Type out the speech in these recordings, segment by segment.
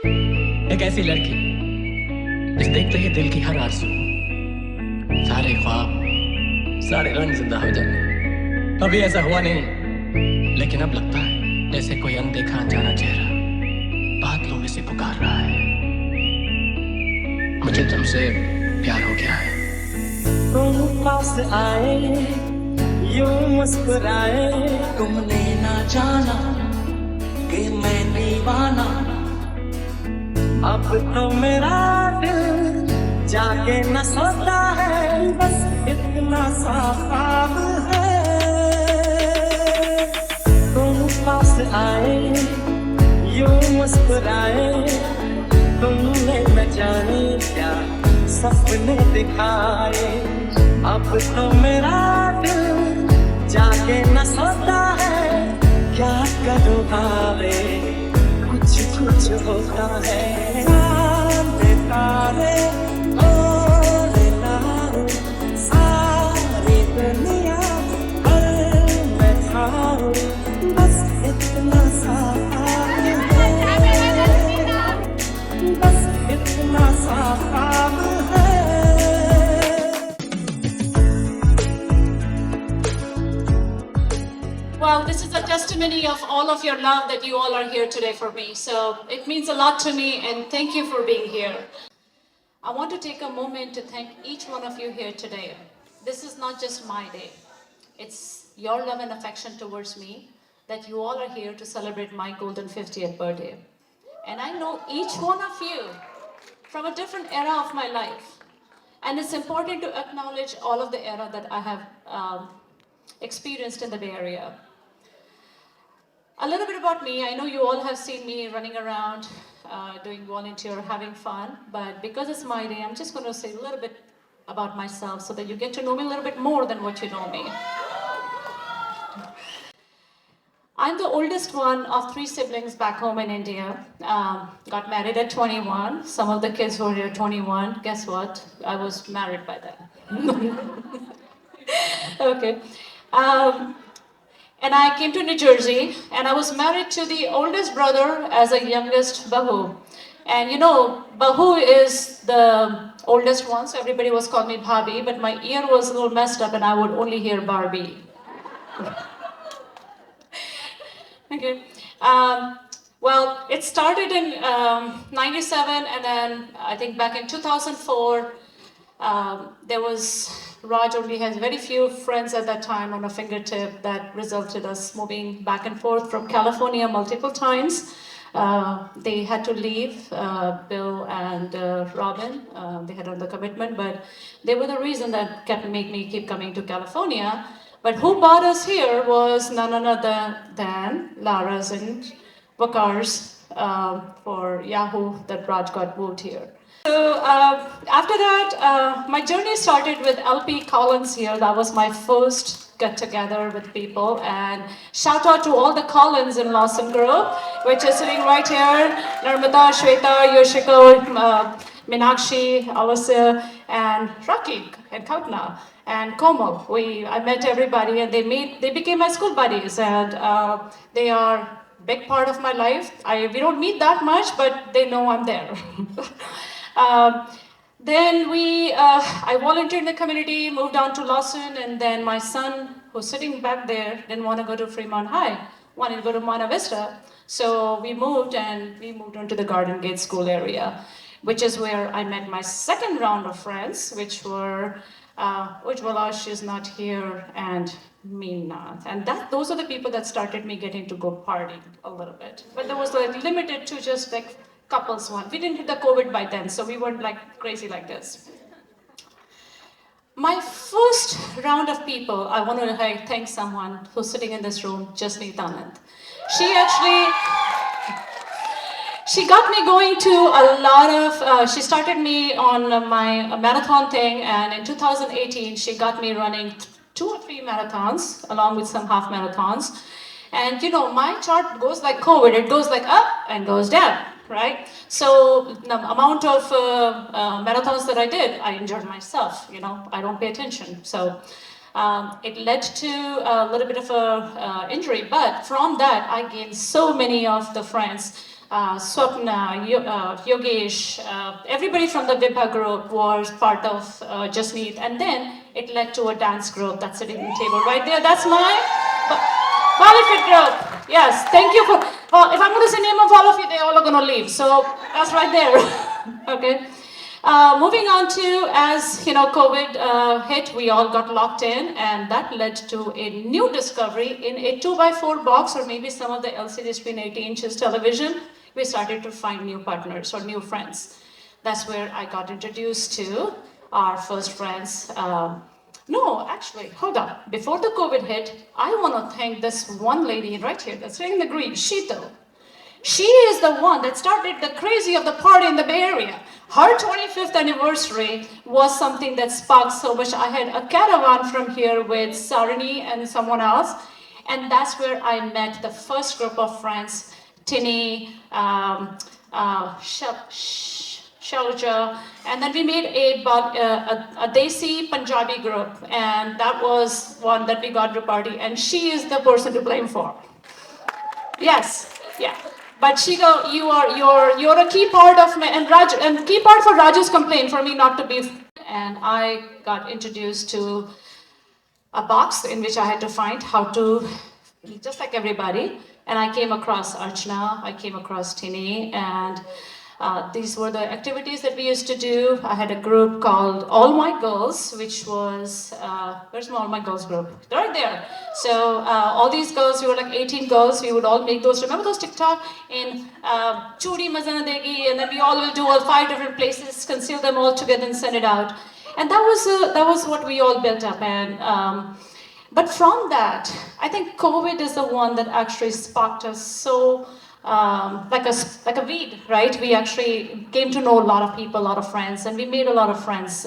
एक ऐसी लड़की जिस देखते ही दिल की हर आरज़ू, सारे ख्वाब, सारे रंग जिंदा हो जाए। अभी ऐसा हुआ नहीं, लेकिन अब लगता है जैसे कोई अनदेखा अनजाना चेहरा बादलों में से पुकार रहा है। मुझे तुमसे प्यार हो गया है। तुम पास आए, यूं मुस्कुराए, तुमने ना जाना कि मैं दीवाना। अब तो मेरा दिल जाके न सोता है, बस इतना सा ख्वाब है। तुम पास आए, यूं मुस्कुराए, तुमने न जाने क्या सपने दिखाए। अब तो मेरा दिल जाके न सोता है, क्या करूँ भावे कुछ कुछ होता है। तारे तारे ओरे तारे, सारी दुनिया पर मैं खाऊं, बस इतना सा ख्वाब है, बस इतना सा ख्वाब है। Well, this is a testimony of all of your love that you all are here today for me. So it means a lot to me, and thank you for being here. I want to take a moment to thank each one of you here today. This is not just my day. It's your love and affection towards me that you all are here to celebrate my golden 50th birthday. And I know each one of you from a different era of my life. And it's important to acknowledge all of the era that I have experienced in the Bay Area. A little bit about me. I know you all have seen me running around, doing volunteer, having fun, but because it's my day, I'm just going to say a little bit about myself so that you get to know me a little bit more than what you know me. I'm the oldest one of 3 siblings back home in India. Got married at 21. Some of the kids were here 21. Guess what? I was married by then. Okay. And I came to New Jersey, and I was married to the oldest brother as a youngest Bahu. And you know, Bahu is the oldest one, so everybody was calling me Bhabhi, but my ear was a little messed up and I would only hear Barbie. Okay. Well, it started in 97, and then I think back in 2004, there was, Raj only has very few friends at that time on a fingertip. That resulted us moving back and forth from California multiple times. They had to leave, Bill and Robin. They had another commitment, but they were the reason that kept make me keep coming to California. But who brought us here was none other than Lara's and Vakar's for Yahoo that Raj got moved here. So after that, my journey started with LP Collins here. That was my first get together with people. And shout out to all the Collins in Lawson Grove, which is sitting right here. Narmada, Shweta, Yoshiko, Minakshi, Alasya, and Rocky, and Kautna, and Komal. I met everybody, and they became my school buddies, and they are big part of my life. We don't meet that much, but they know I'm there. Then I volunteered in the community, moved down to Lawson, and then my son, who's sitting back there, didn't want to go to Fremont High, wanted to go to Monta Vista. So we moved on to the Garden Gate School area, which is where I met my second round of friends, which were Ujwala, she's not here, and Meenath. And those are the people that started me getting to go party a little bit. But there was like limited to just like couples one. We didn't hit the COVID by then, so we weren't like crazy like this. My first round of people, I want to thank someone who's sitting in this room, Jasneet Anand. She got me going to a lot of, she started me on my marathon thing, and in 2018, she got me running 2 or 3 marathons, along with some half marathons. And you know, my chart goes like COVID, it goes like up and goes down, right? So the amount of marathons that I did, I injured myself, you know, I don't pay attention. So it led to a little bit of a injury, but from that, I gained so many of the friends Swapna, Yogesh, everybody from the Vibha group was part of Jasmeet, and then it led to a dance group that's sitting on the table right there. That's my Bollywood group. Yes, thank you for. If I'm going to say name of all of you, they all are going to leave. So that's right there. Okay. Moving on to, as you know, COVID hit, we all got locked in, and that led to a new discovery in a 2x4 box, or maybe some of the LCD screen 80 inches television. We started to find new partners or new friends. That's where I got introduced to our first friends. No, actually, hold on. Before the COVID hit, I want to thank this one lady right here that's wearing the green, Sheetal. She is the one that started the crazy of the party in the Bay Area. Her 25th anniversary was something that sparked so much. I had a caravan from here with Sarani and someone else, and that's where I met the first group of friends, Tini, Shalja, and then we made a Desi Punjabi group, and that was one that we got to party, and she is the person to blame for. Yes, yeah. But Shiga, you're a key part of my and key part for Raju's complaint for me not to be. And I got introduced to a box in which I had to find how to, just like everybody. And I came across Archana, I came across Tini, and these were the activities that we used to do. I had a group called All My Girls, which was, where's my All My Girls group? They're right there. So all these girls, we were like 18 girls, we would all make those, remember those TikTok in Chudi Mazana Degi, and then we all will do all 5 different places, conceal them all together and send it out. And that was what we all built up. And but from that, I think COVID is the one that actually sparked us so like a weed, right? We actually came to know a lot of people, a lot of friends, and we made a lot of friends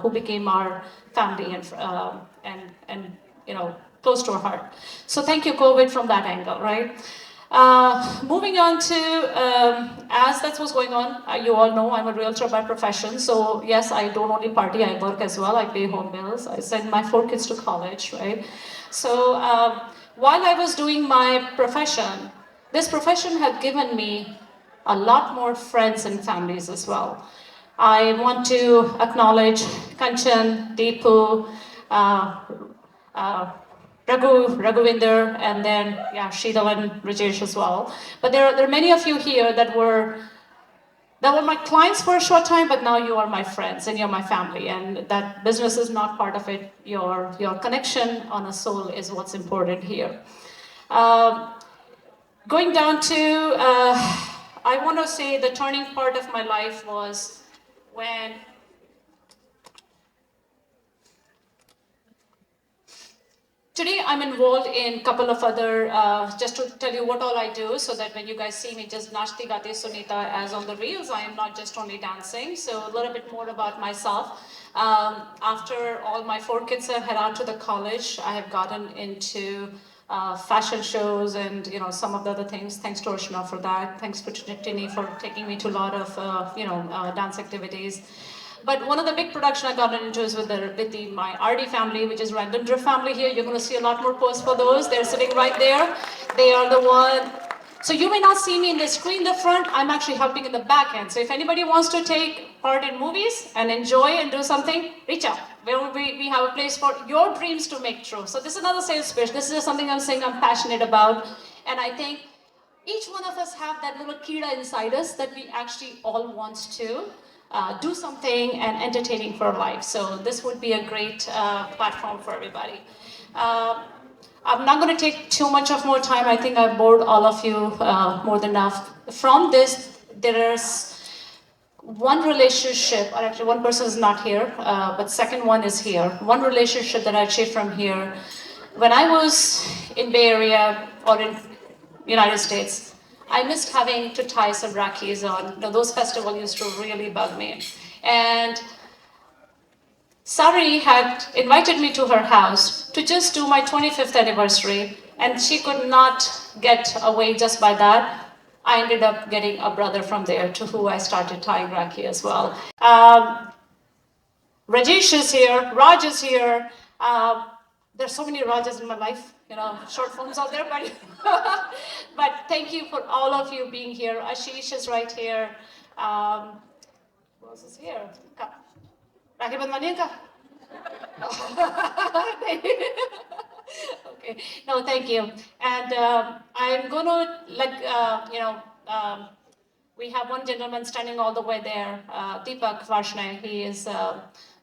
who became our family and you know, close to our heart. So thank you, COVID, from that angle, right? Moving on to, as that's what's going on, you all know I'm a realtor by profession. So yes, I don't only party, I work as well. I pay home bills. I send my 4 kids to college, right? So while I was doing my profession, this profession had given me a lot more friends and families as well. I want to acknowledge Kanchan, Deepu, Raghuvinder, and then Sheetal and Rajesh as well. But there are many of you here that were my clients for a short time, but now you are my friends and you're my family. And that business is not part of it. Your connection on a soul is what's important here. Going down to, I want to say the turning part of my life was when today I'm involved in a couple of other, just to tell you what all I do, so that when you guys see me just Nachti Gate Sunita as on the reels, I am not just only dancing. So a little bit more about myself. After all my 4 kids have head out to the college, I have gotten into fashion shows and some of the other things. Thanks to Archana for that. Thanks to Tini for taking me to a lot of dance activities. But one of the big production I got into is with my RD family, which is Random Drift family here. You're going to see a lot more posts for those. They're sitting right there. They are the one. So you may not see me in the screen in the front. I'm actually helping in the back end. So if anybody wants to take part in movies and enjoy and do something, reach out. We have a place for your dreams to make true. So this is another sales pitch. This is something I'm saying I'm passionate about. And I think each one of us have that little kida inside us that we actually all want to do something and entertaining for life. So this would be a great platform for everybody. I'm not going to take too much of more time. I think I bored all of you more than enough. From this, there is one relationship, or actually one person is not here, but second one is here. One relationship that I achieved from here. When I was in Bay Area or in United States, I missed having to tie some Rakis on. Those festivals used to really bug me. And Sari had invited me to her house to just do my 25th anniversary, and she could not get away just by that. I ended up getting a brother from there to who I started tying Rakhi as well. Rajesh is here, Raj is here. There's so many Rajas in my life. short films out there, but but thank you for all of you being here. Ashish is right here. Who else is here? Rakhi Bandwani ka? Okay, no, thank you. And I'm going to we have one gentleman standing all the way there, Deepak Varshney. He is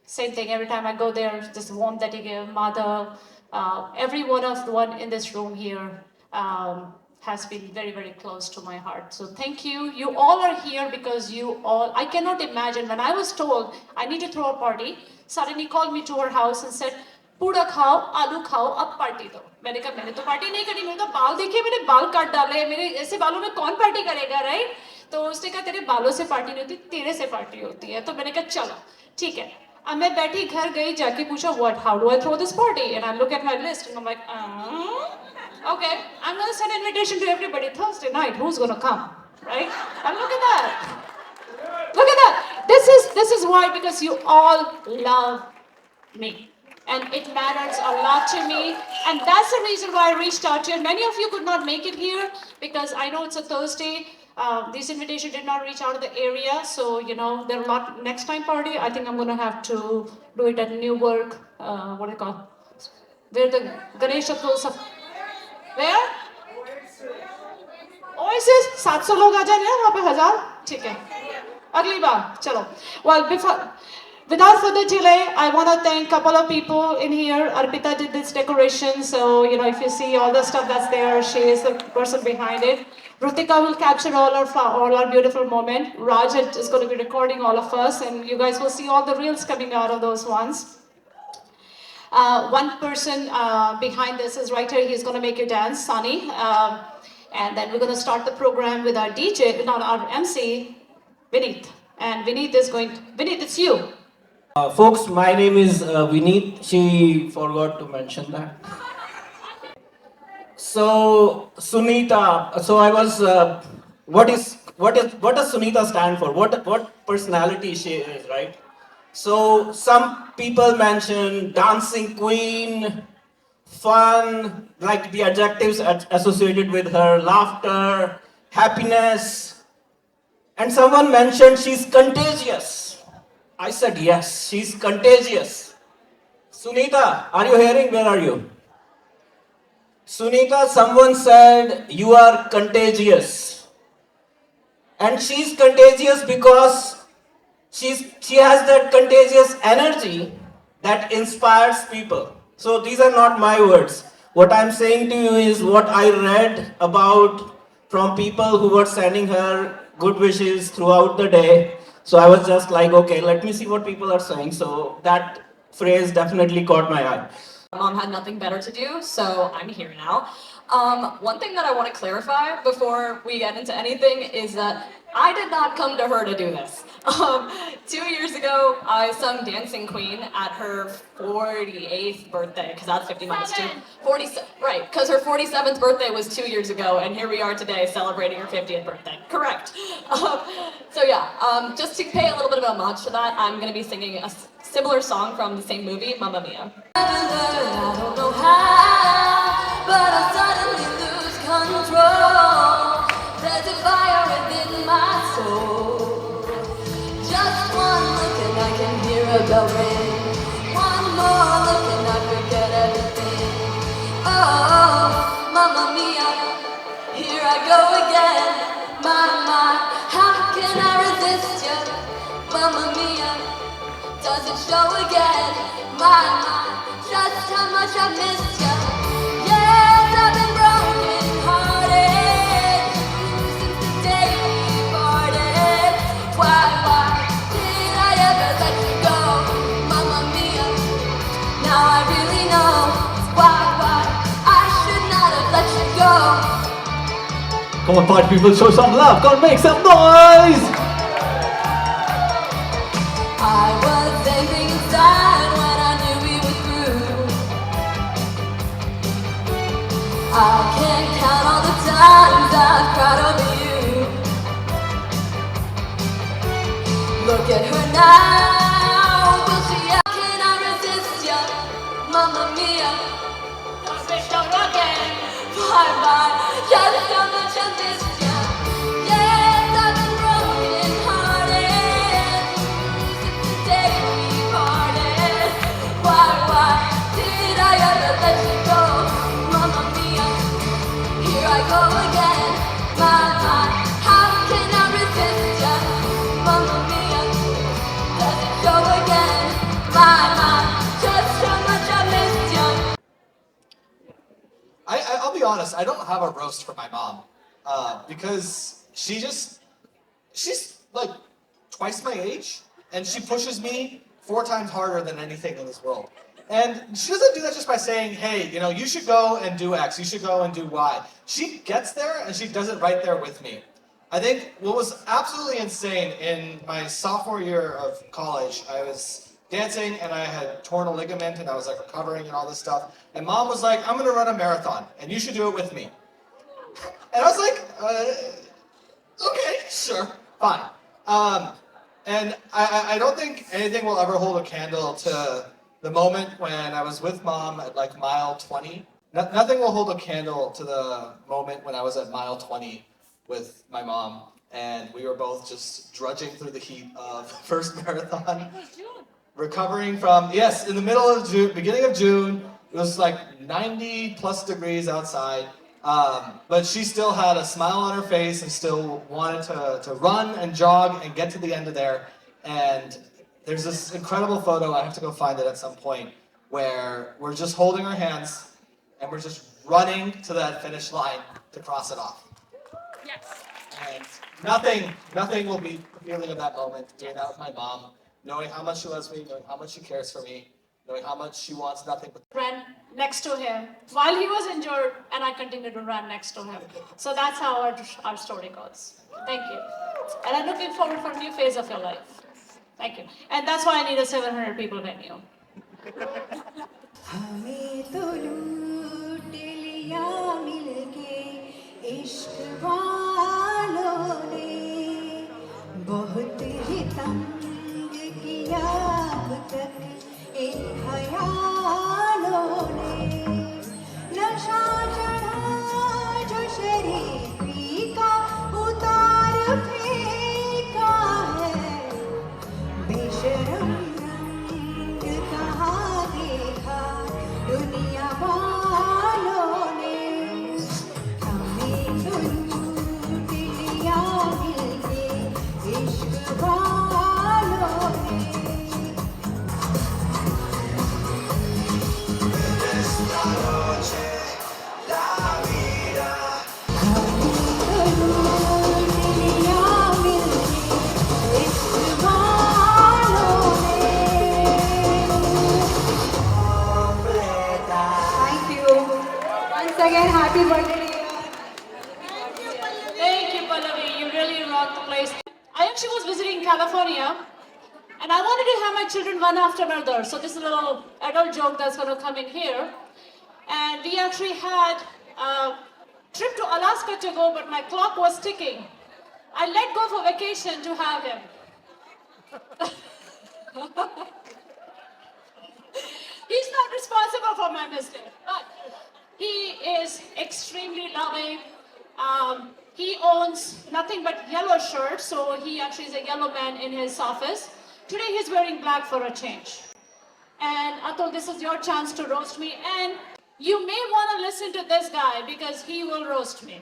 same thing. Every time I go there, this warmth that he gave, Mother, every one of the one in this room here has been very, very close to my heart. So thank you. You all are here because you all, I cannot imagine, when I was told I need to throw a party, suddenly called me to her house and said, पूड़ा खाओ, आलू खाओ, अब party दो. मैंने कहा मैंने तो party नहीं करी, मेरे तो बाल देखिए, मैंने बाल काट डाले, मेरे ऐसे बालों में कौन पार्टी करेगा, राइट? तो उसने कहा तेरे बालों से पार्टी नहीं होती, तेरे से पार्टी होती है. तो मैंने कहा चलो ठीक है. अब मैं बैठी घर गई, जाके पूछा what, how do I throw this party? And I look at my list and I'm like, okay, I'm gonna send an invitation to everybody Thursday night. Who's gonna come, right? And look at that. Look at that. This is why, because you all love me. And it matters a lot to me. And that's the reason why I reached out to you. And many of you could not make it here because I know it's a Thursday. This invitation did not reach out of the area. So, there are a lot next time party. I think I'm going to have to do it at Newark. What do you call it? Where the Ganesh throws up. Where? Oasis. 700 लोग आ जाएंगे वहाँ पे 1000. ठीक है. अगली बार. चलो. Well, without further delay, I want to thank a couple of people in here. Arpita did this decoration, so if you see all the stuff that's there, she is the person behind it. Rutika will capture all our beautiful moment. Raj is going to be recording all of us, and you guys will see all the reels coming out of those ones. One person behind this is right here. He's going to make you dance, Sunny. And then we're going to start the program with our DJ, not our MC, Vineet. And Vineet, it's you. Folks, my name is Vineet. She forgot to mention that. So Sunita. So I was. What does Sunita stand for? What personality she is, right? So some people mention dancing queen, fun, like the adjectives associated with her, laughter, happiness, and someone mentioned she's contagious. I said, yes, she's contagious. Sunita, are you hearing? Where are you? Sunita, someone said, you are contagious. And she's contagious because she has that contagious energy that inspires people. So these are not my words. What I'm saying to you is what I read about from people who were sending her good wishes throughout the day. So I was just like, okay, let me see what people are saying. So that phrase definitely caught my eye. Mom had nothing better to do, so I'm here now. One thing that I want to clarify before we get into anything is that I did not come to her to do this. 2 years ago, I sung Dancing Queen at her 48th birthday, because that's 50 minus 2. 47, right, because her 47th birthday was 2 years ago, and here we are today celebrating her 50th birthday. Correct. So yeah, just to pay a little bit of homage to that, I'm going to be singing a similar song from the same movie, Mamma Mia. I don't know how, but I suddenly lose control. There's a fire within my soul. Just one look and I can hear a bell ring. One more look and I forget everything. Oh, Mamma Mia, here I go again. My, how can I resist you? Mamma Mia, does it show again? My, just how much I miss you. Yes, I've been broken hearted since the day we parted. Why did I ever let you go, Mamma Mia? Now I really know why I should not have let you go. Come on, party people, show some love. Come on, make some noise. I was angry inside when I knew we were through. I can't count all the times I've cried over you. Look at her now, will she? Can I resist ya, Mamma Mia? Don't rock it. bye. Just how much I miss you. Yes, I've been broken hearted. Take me parted. Why did I ever let you go? Mamma mia, here I go again. My, how can I resist ya? Mamma mia, does it go again? My, just how much I missed ya. I'll be honest, I don't have a roast for my mom because she's like twice my age and she pushes me 4 times harder than anything in this world. And she doesn't do that just by saying, hey, you know, you should go and do X, you should go and do Y. She gets there and she does it right there with me. I think what was absolutely insane in my sophomore year of college, I was dancing and I had torn a ligament and I was like recovering and all this stuff. And mom was like, I'm gonna run a marathon and you should do it with me. And I was like, okay, sure, fine. And I don't think anything will ever hold a candle to the moment when I was with mom at like mile 20. Nothing will hold a candle to the moment when I was at mile 20 with my mom and we were both just drudging through the heat of first marathon. Recovering from, yes, in the middle of June, beginning of June, it was like 90 plus degrees outside, but she still had a smile on her face and still wanted to run and jog and get to the end of there. And there's this incredible photo, I have to go find it at some point, where we're just holding our hands and we're just running to that finish line to cross it off. Yes. And nothing will beat the feeling of that moment, doing that with my mom. Knowing how much she loves me, knowing how much she cares for me, knowing how much she wants nothing but... Ran next to him while he was injured, and I continued to run next to him. So that's how our story goes. Thank you. And I'm looking forward for a new phase of your life. Thank you. And that's why I need a 700 people venue. हमें तो लूट लिया मिलके इश्क वालों ने बहुत ही तंग किया अब तक इन ख्यालों ने नशा चढ़ा जो शरीफी का उतार फेंका है बेशरम रंग कहाँ देखा दुनिया वालों ने हमें तो लूट लिया मिलके इश्क वालों ने Thank you. Once again, happy birthday. Thank you, Pallavi. You really rocked the place. I actually was visiting California, and I wanted to have my children one after another. So this is a little adult joke that's going to come in here. And we actually had a trip to Alaska to go, but my clock was ticking. I let go for vacation to have him. He's not responsible for my mistake, but he is extremely loving. He owns nothing but yellow shirts, so he actually is a yellow man in his office. Today he's wearing black for a change. And Atul, this is your chance to roast me. And you may want to listen to this guy because he will roast me.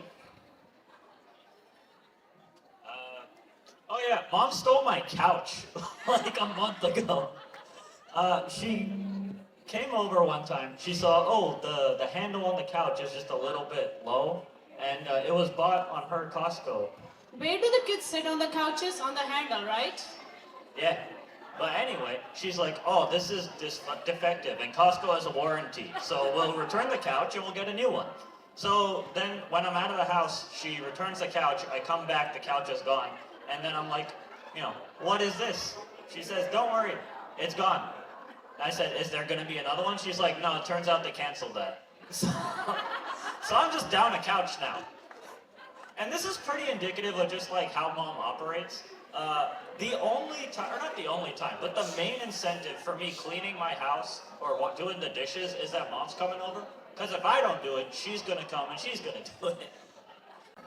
Oh yeah, Mom stole my couch like a month ago. She came over one time. She saw, oh, the handle on the couch is just a little bit low, and it was bought on her Costco. Where do the kids sit on the couches? On the handle, right? Yeah. But anyway, she's like, oh, this is defective, and Costco has a warranty, so we'll return the couch and we'll get a new one. So then when I'm out of the house, she returns the couch, I come back, the couch is gone, and then I'm like, you know, what is this? She says, don't worry, it's gone. I said, is there gonna be another one? She's like, no, it turns out they canceled that. So I'm just down a couch now. And this is pretty indicative of just like how Mom operates. The only time, or not the only time, but the main incentive for me cleaning my house or doing the dishes is that Mom's coming over. Because if I don't do it, she's going to come and she's going to do it.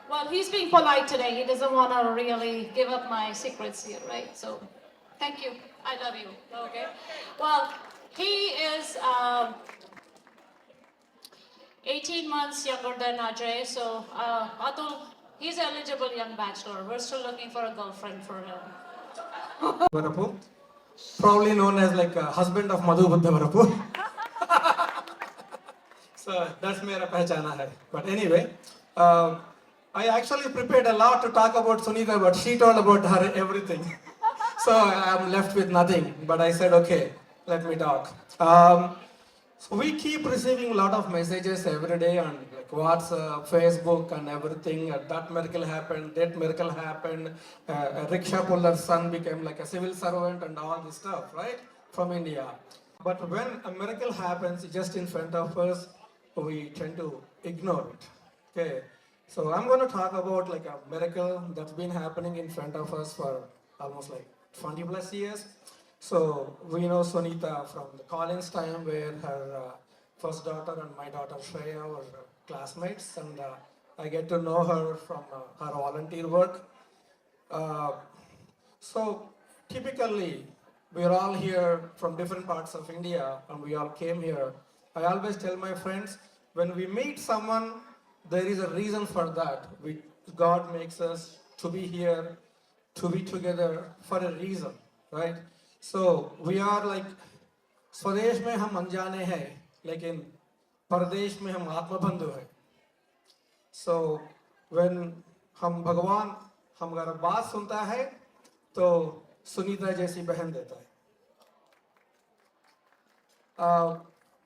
Well, he's being polite today. He doesn't want to really give up my secrets here, right? So, thank you. I love you. Okay. Well, he is 18 months younger than Ajay. So, Atul, he's eligible young bachelor. We're still looking for a girlfriend for him. Varapu, probably known as like a husband of Madhu Buddha Varapu. So that's mera pehchana hai. But anyway, I actually prepared a lot to talk about Sunita, but she told about her everything. So I'm left with nothing. But I said, okay, let me talk. So we keep receiving a lot of messages every day on like WhatsApp, Facebook, and everything. That miracle happened, that miracle happened. A rickshaw puller's son became like a civil servant, and all this stuff, right? From India. But when a miracle happens just in front of us, we tend to ignore it. Okay. So I'm going to talk about like a miracle that's been happening in front of us for almost like 20 plus years. So we know Sunita from the college time where her first daughter and my daughter Shreya were classmates, and I get to know her from her volunteer work. So typically we're all here from different parts of India and we all came here. I always tell my friends, when we meet someone, there is a reason for that. God makes us to be here, to be together for a reason, right? So we are like, स्वदेश में हम अनजाने हैं, लेकिन परदेश में हम आत्मबंधु हैं. So when हम भगवान हमारा बात सुनता है, तो सुनीता जैसी बहन देता है.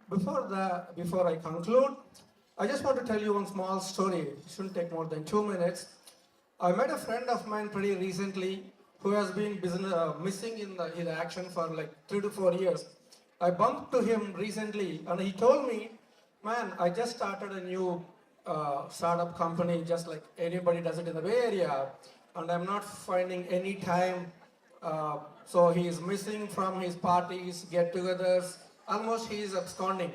Before I conclude, I just want to tell you one small story. It shouldn't take more than 2 minutes. I met a friend of mine pretty recently who has been missing in action for like 3 to 4 years. I bumped to him recently and he told me, man, I just started a new startup company just like anybody does it in the Bay Area, and I'm not finding any time. So he is missing from his parties, get-togethers. Almost he is absconding.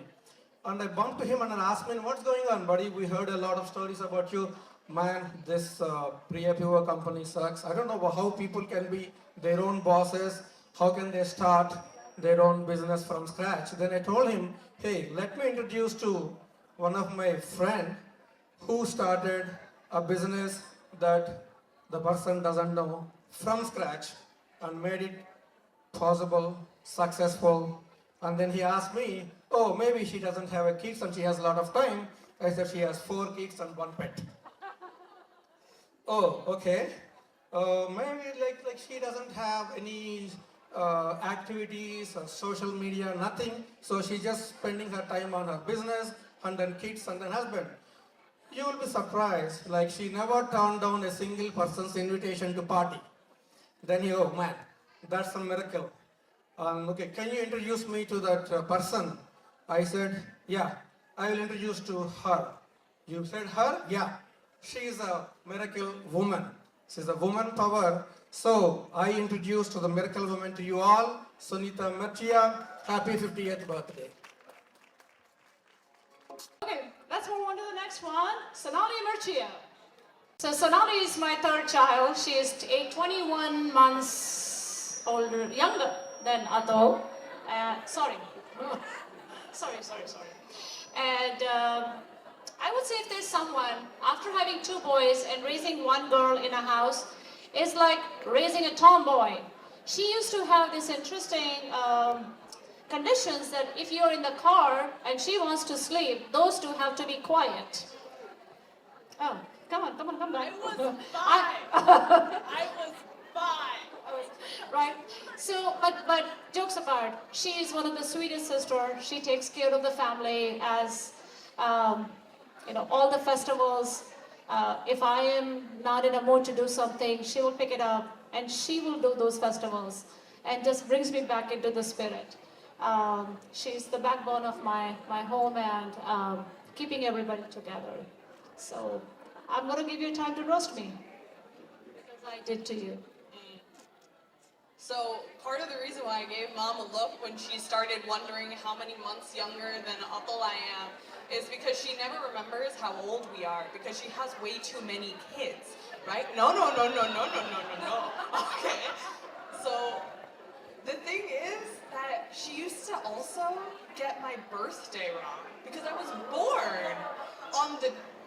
And I bumped to him and I asked him, what's going on, buddy? We heard a lot of stories about you. Man, this Priya Pure company sucks. I don't know how people can be their own bosses. How can they start their own business from scratch? Then I told him, hey, let me introduce to one of my friend who started a business that the person doesn't know from scratch and made it possible, successful. And then he asked me, oh, maybe she doesn't have a kids and she has a lot of time. I said she has 4 kids and 1 pet. Oh, okay. Maybe like she doesn't have any activities or social media, nothing. So she's just spending her time on her business and then kids and then husband. You will be surprised, like she never turned down a single person's invitation to party. Then you, oh man, that's a miracle. Okay, can you introduce me to that person? I said, yeah, I will introduce to her. You said her? Yeah. She is a miracle woman. She's a woman power. So I introduced to the miracle woman to you all, Sunita Mechia. Happy 50th birthday. Okay, let's move on to the next one. Sunita Mechia. So Sunita is my 3rd child. She is 21 months younger than Atul. Sorry. And I would say if there's someone, after having 2 boys and raising 1 girl in a house, is like raising a tomboy. She used to have this interesting conditions that if you're in the car and she wants to sleep, those 2 have to be quiet. Oh, come on. I was 5. I was 5. Right. So, but jokes apart, she is one of the sweetest sisters. She takes care of the family as, all the festivals. If I am not in a mood to do something, she will pick it up and she will do those festivals and just brings me back into the spirit. She's the backbone of my home and keeping everybody together. So I'm going to give you time to roast me because I did to you. So part of the reason why I gave Mom a look when she started wondering how many months younger than Atul I am is because she never remembers how old we are because she has way too many kids, right? No. Okay. So the thing is that she used to also get my birthday wrong because I was born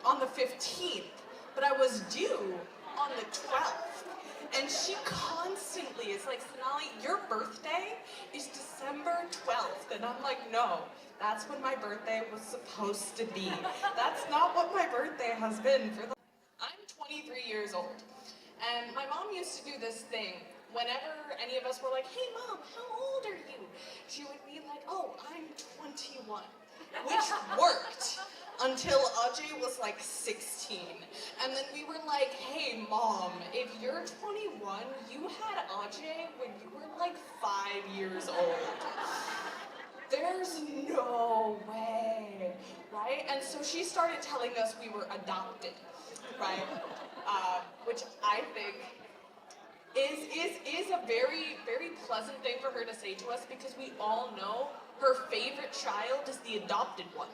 on the 15th, but I was due on the 12th. And she constantly is like, Sonali, your birthday is December 12th. And I'm like, no, that's when my birthday was supposed to be. That's not what my birthday has been for the... I'm 23 years old. And my mom used to do this thing. Whenever any of us were like, hey mom, how old are you? She would be like, oh, I'm 21. Which worked until Ajay was like 16. And then we were like, hey mom, if you're 21, you had Ajay when you were like 5 years old. There's no way, right? And so she started telling us we were adopted, right? Which I think is a very, very pleasant thing for her to say to us because we all know her favorite child is the adopted one,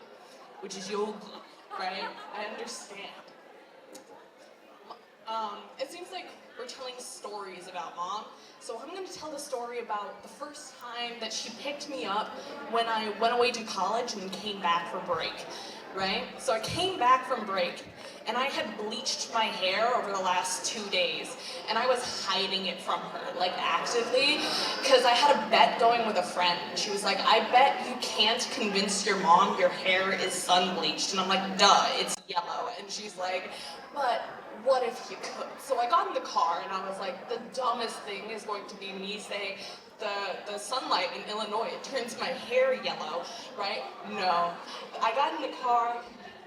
which is Yogi, right? I understand. It seems like we're telling stories about mom, so I'm going to tell the story about the first time that she picked me up when I went away to college and came back for break, right? So I came back from break, and I had bleached my hair over the last 2 days, and I was hiding it from her, like actively, because I had a bet going with a friend. She was like, I bet you can't convince your mom your hair is sun bleached, and I'm like, duh, it's yellow, and she's like, but what if you could? So I got in the car and I was like, the dumbest thing is going to be me saying, the sunlight in Illinois, it turns my hair yellow, right? No. I got in the car,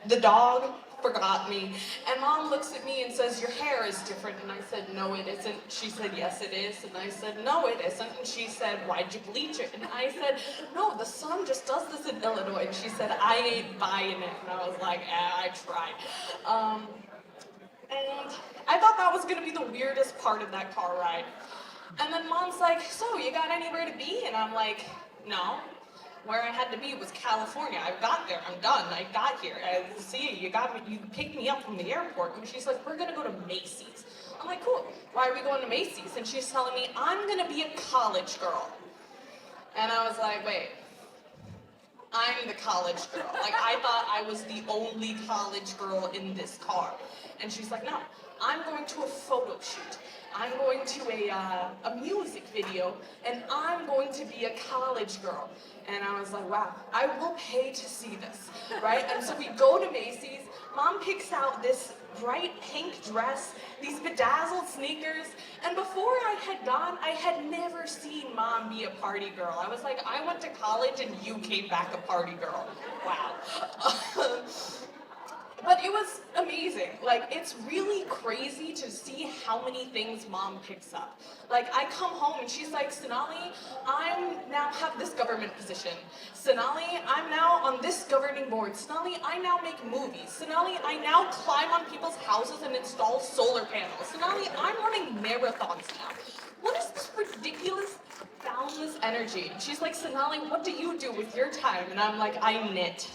the dog forgot me, and mom looks at me and says, your hair is different, and I said, no it isn't. She said, yes it is, and I said, no it isn't, and she said, why'd you bleach it? And I said, no, the sun just does this in Illinois, and she said, I ain't buying it, and I was like, I tried. And I thought that was gonna be the weirdest part of that car ride. And then mom's like, so you got anywhere to be? And I'm like, no. Where I had to be was California. I got there, I'm done, I got here. See, you picked me up from the airport. And she's like, we're gonna go to Macy's. I'm like, cool, why are we going to Macy's? And she's telling me, I'm gonna be a college girl. And I was like, wait, I'm the college girl. Like, I thought I was the only college girl in this car. And she's like, no, I'm going to a photo shoot. I'm going to a music video, and I'm going to be a college girl. And I was like, wow, I will pay to see this, right? And so we go to Macy's. Mom picks out this bright pink dress, these bedazzled sneakers, and before I had gone, I had never seen mom be a party girl. I was like, I went to college and you came back a party girl. Wow. But it was amazing. Like, it's really crazy to see how many things mom picks up. Like, I come home and she's like, Sonali, I now have this government position. Sonali, I'm now on this governing board. Sonali, I now make movies. Sonali, I now climb on people's houses and install solar panels. Sonali, I'm running marathons now. What is this ridiculous, boundless energy? And she's like, Sonali, what do you do with your time? And I'm like, I knit.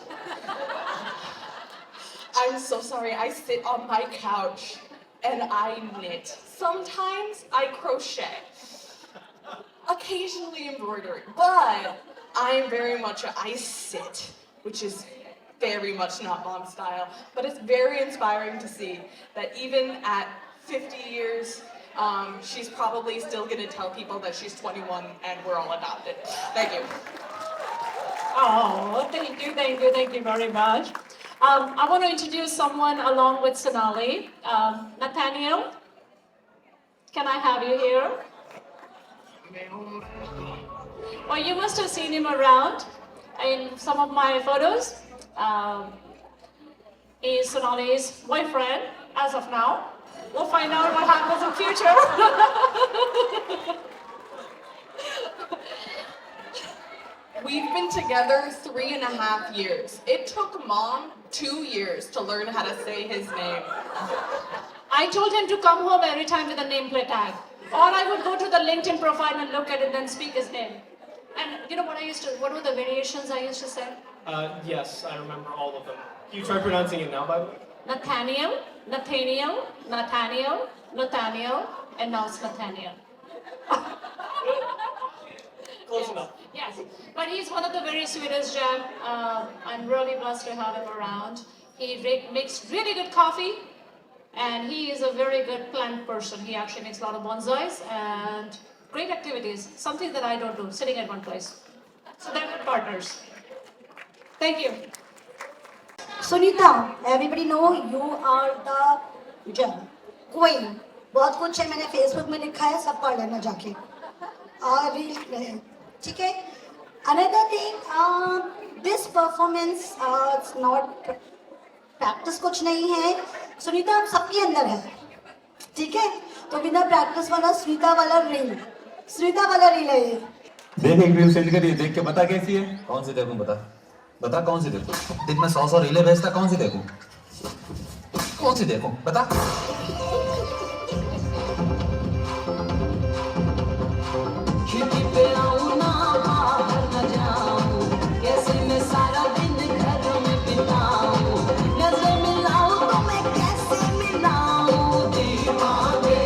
I'm so sorry, I sit on my couch and I knit. Sometimes I crochet. Occasionally embroidery, but I'm very much I sit, which is very much not mom style, but it's very inspiring to see that even at 50 years, she's probably still gonna tell people that she's 21 and we're all adopted. Thank you. Oh, thank you very much. I want to introduce someone along with Sonali. Nathaniel, can I have you here? Well, you must have seen him around in some of my photos. He's Sonali's boyfriend as of now. We'll find out what happens in future. We've been together 3.5 years. It took mom 2 years to learn how to say his name. I told him to come home every time with a nameplate tag. Or I would go to the LinkedIn profile and look at it and then speak his name. And you know what what were the variations I used to say? Yes, I remember all of them. Can you try pronouncing it now, by the way? Nathaniel, Nathaniel, Nathaniel, Nathaniel, and now it's Nathaniel. Close enough. Yes, but he's one of the very sweetest gem. I'm really blessed to have him around. He makes really good coffee, and he is a very good plant person. He actually makes a lot of bonsais and great activities, something that I don't do, sitting at one place. So they're good partners. Thank you. Sunita, everybody know you are the gem, queen. बहुत कुछ है, मैंने Facebook में लिखा है, सब पढ़ लेना जाके. रील में, ठीक है? Another thing, this performance, it's not practice कुछ नहीं है. सुनीता आप सबके अंदर है, ठीक है? तो बिना practice वाला सुनीता वाला रील है ये. देख एक रील सेंड करिए, देख के बता कैसी है. कौन सी देखूं, बता कौन सी देखूं. दिन में 100 रीलें भेजता, कौन सी देखूं बता. खिड़की पे आऊं ना, बाहर न जाऊं, कैसे मैं सारा दिन घर में बिताऊं, नजर मिलाऊं तो मैं कैसे मिलाऊं. दीवाने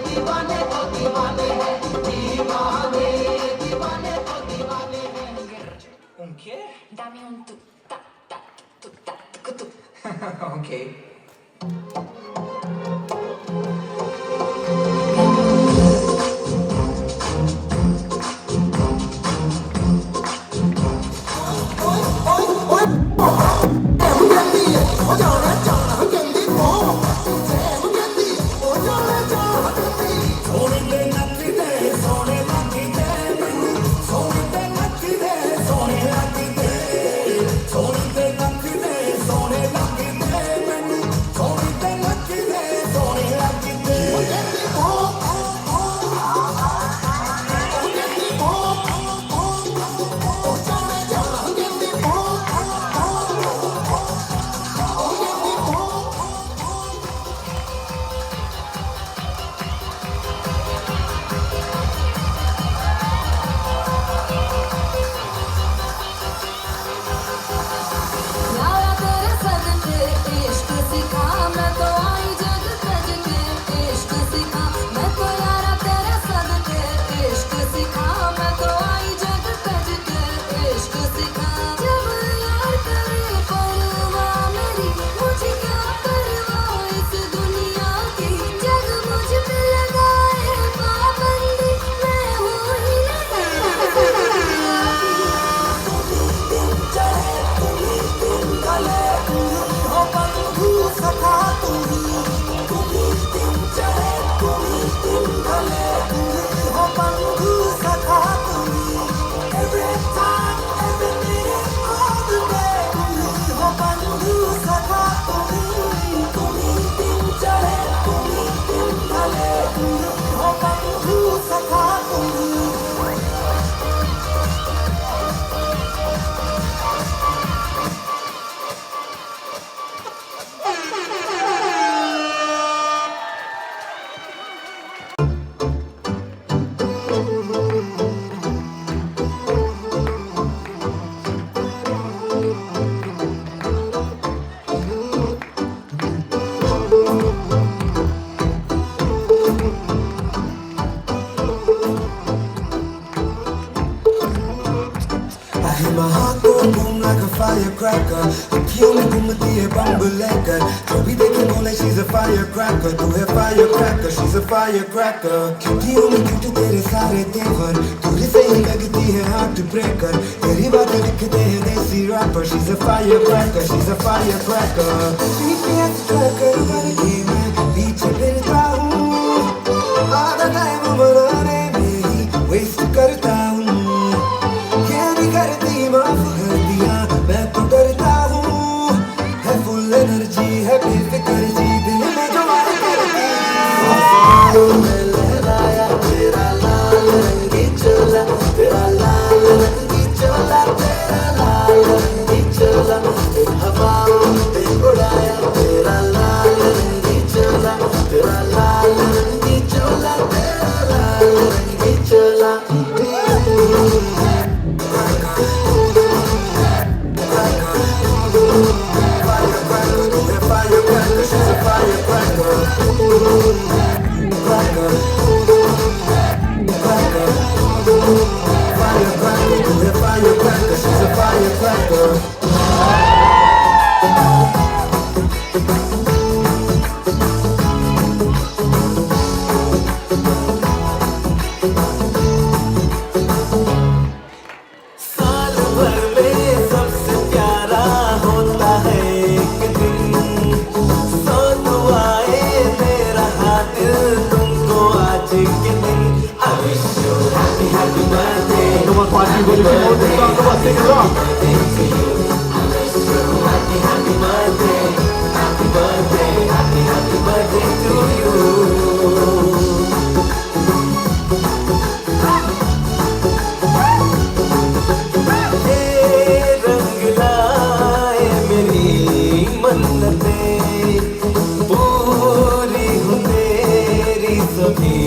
दीवाने को दीवाने हैं, दीवाने दीवाने को दीवाने हैं. ¿Un qué? Dame un tu, ta, ta, tu, ta, tu, tu. Ok. यारा तेरे सदके इश्क सिखा, मैं तो आई जग तज के इश्क सिखा, मैं तो यारा तेरे सदके इश्क सिखा, मैं तो आई जग तज के इश्क सिखा. जब यार करे परवाह मेरी, मुझे क्या परवाह इस दुनिया की, जग मुझ पे लगाए पाबंदी, मैं हूँ ही firecracker, अखियों में घूमती है बम लेकर, जो भी देखे बोले she's a firecracker, तू है firecracker, she's a firecracker. खिड़कियों में क्यों तेरे सारे तेवर, दूर से ही लगती है heart breaker, तेरी बातें लिखते हैं देसी rapper, she's a firecracker, she's a firecracker. GPS tracker बन के मैं पीछे फिरता हूँ, आधा टाइम बनाने में ही waste करता हूँ, ये भी करती माफ कर दिया, मैं तो डरता हूँ, है full energy, है बेफिक्र जी, दिल में जो आए करती. मैं लहराया तेरा लाल रंगी चोला, तेरा लाल रंगी चोला, तेरा लाल रंगी चोला, इन हवाओं में उड़ाया तेरा लाल रंगी चोला, तेरा लाल रंगी चोला, तेरा लाल रंगी चोला. if you know this song, come on, sing along. Happy birthday, happy birthday, happy birthday to you. ये रंग लाए मेरी मन्नतें, पूरी हो तेरी सभी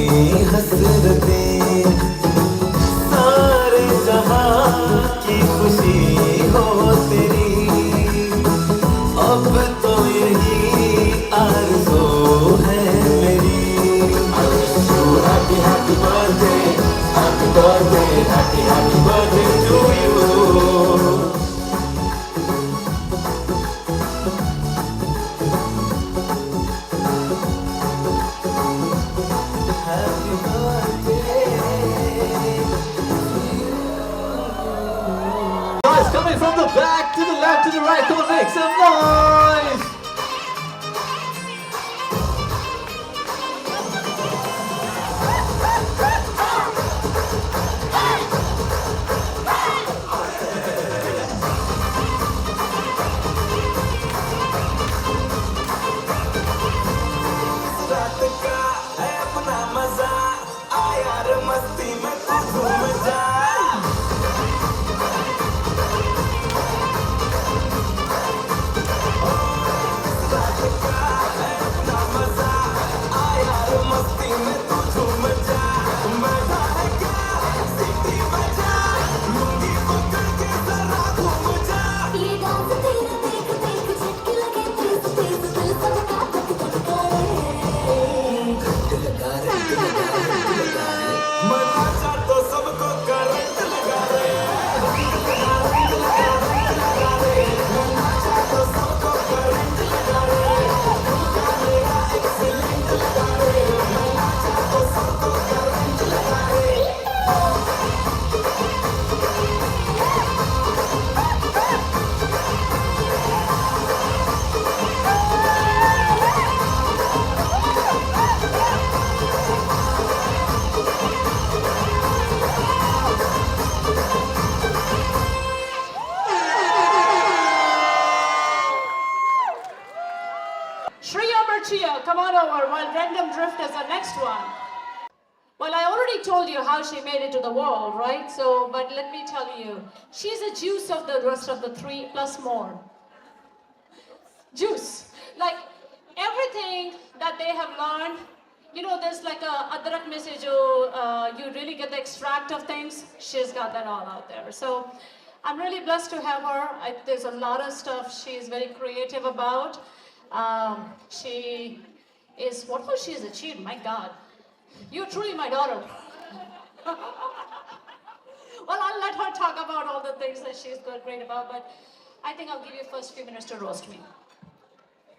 हसरतें, सारे जहां की खुशी हो तेरी, अब तो यही आरज़ू है मेरी। I wish you happy happy birthday, happy birthday, happy birthday to you. Happy birthday. Guys, coming from the back to the left to the right, come on, make some noise. रात का है अपना मजा, आ यार मस्ती में तू घूम जा। रात का है अपना मजा, आ यार मस्ती में तू झूम जा। मजा है क्या सीटी बजा, लुंगी पकड़ के जरा घूम जा। ये डांस तेरा देख देख झटके लगे तेज तेज दिल सबका धक धक करे। मजा चाह तो सबको करंट लगा रे, मजा चाह तो सबको करंट लगा रे, मेरा एक्सीलेंट लगा रे, मजा चाह तो सबको करंट लगा रे। Sunita Mechia, come on over while Random Drift is the next one. Well, I already told you how she made it to the world, right? So, but let me tell you, she's a juice of the rest of the three plus more. Juice. Like everything that they have learned, you know, there's like a adrak message, you really get the extract of things. She's got that all out there. So I'm really blessed to have her. There's a lot of stuff she's very creative about. She is, what all she has achieved, my God. You're truly my daughter. Well, I'll let her talk about all the things that she's great about, but I think I'll give you first few minutes to roast me.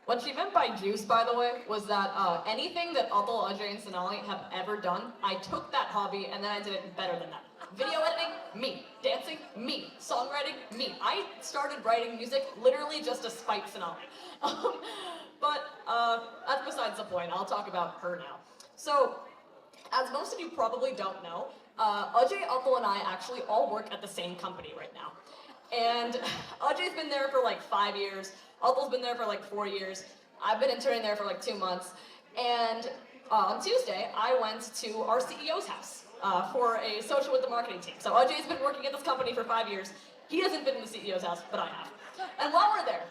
What she meant by juice, by the way, was that anything that Atul, Ajay, and Sonali have ever done, I took that hobby and then I did it better than that. Video editing, me. Dancing, me. Songwriting, me. I started writing music literally just to spite Sonali. But that's besides the point. I'll talk about her now. So, as most of you probably don't know, Ajay, Atul, and I actually all work at the same company right now. And Ajay's been there for like 5 years. Atul's been there for like 4 years. I've been interning there for like 2 months. And on Tuesday, I went to our CEO's house for a social with the marketing team. So Ajay's been working at this company for 5 years. He hasn't been in the CEO's house, but I have. And while we're there,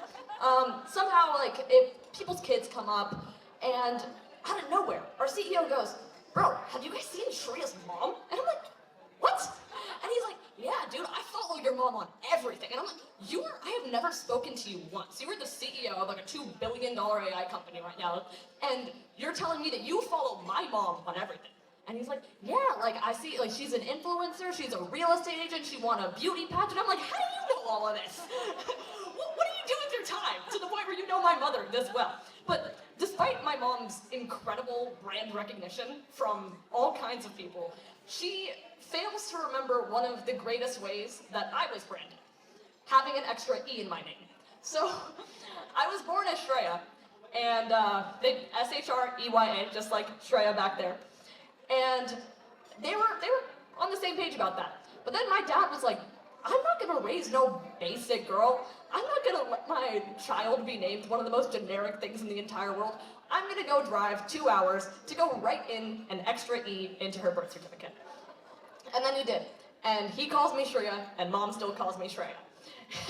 somehow like if people's kids come up and out of nowhere, our CEO goes, "Bro, have you guys seen Shreya's mom?" And I'm like, "What?" And he's like, "Yeah, dude, I follow your mom on everything." And I'm like, I have never spoken to you once. You are the CEO of like a $2 billion AI company right now. And you're telling me that you follow my mom on everything. And he's like, "Yeah, like I see, like she's an influencer, she's a real estate agent, she won a beauty pageant." I'm like, "How do you know all of this? What do you do with your time to the point where you know my mother this well?" But despite my mom's incredible brand recognition from all kinds of people, she fails to remember one of the greatest ways that I was branded, having an extra E in my name. So I was born as Shreya, and they S-H-R-E-Y-A, just like Shreya back there. And they were on the same page about that. But then my dad was like, I'm not gonna raise no basic girl. I'm not gonna let my child be named one of the most generic things in the entire world. I'm gonna go drive 2 hours to go write in an extra E into her birth certificate. And then he did. And he calls me Shreya, and mom still calls me Shreya.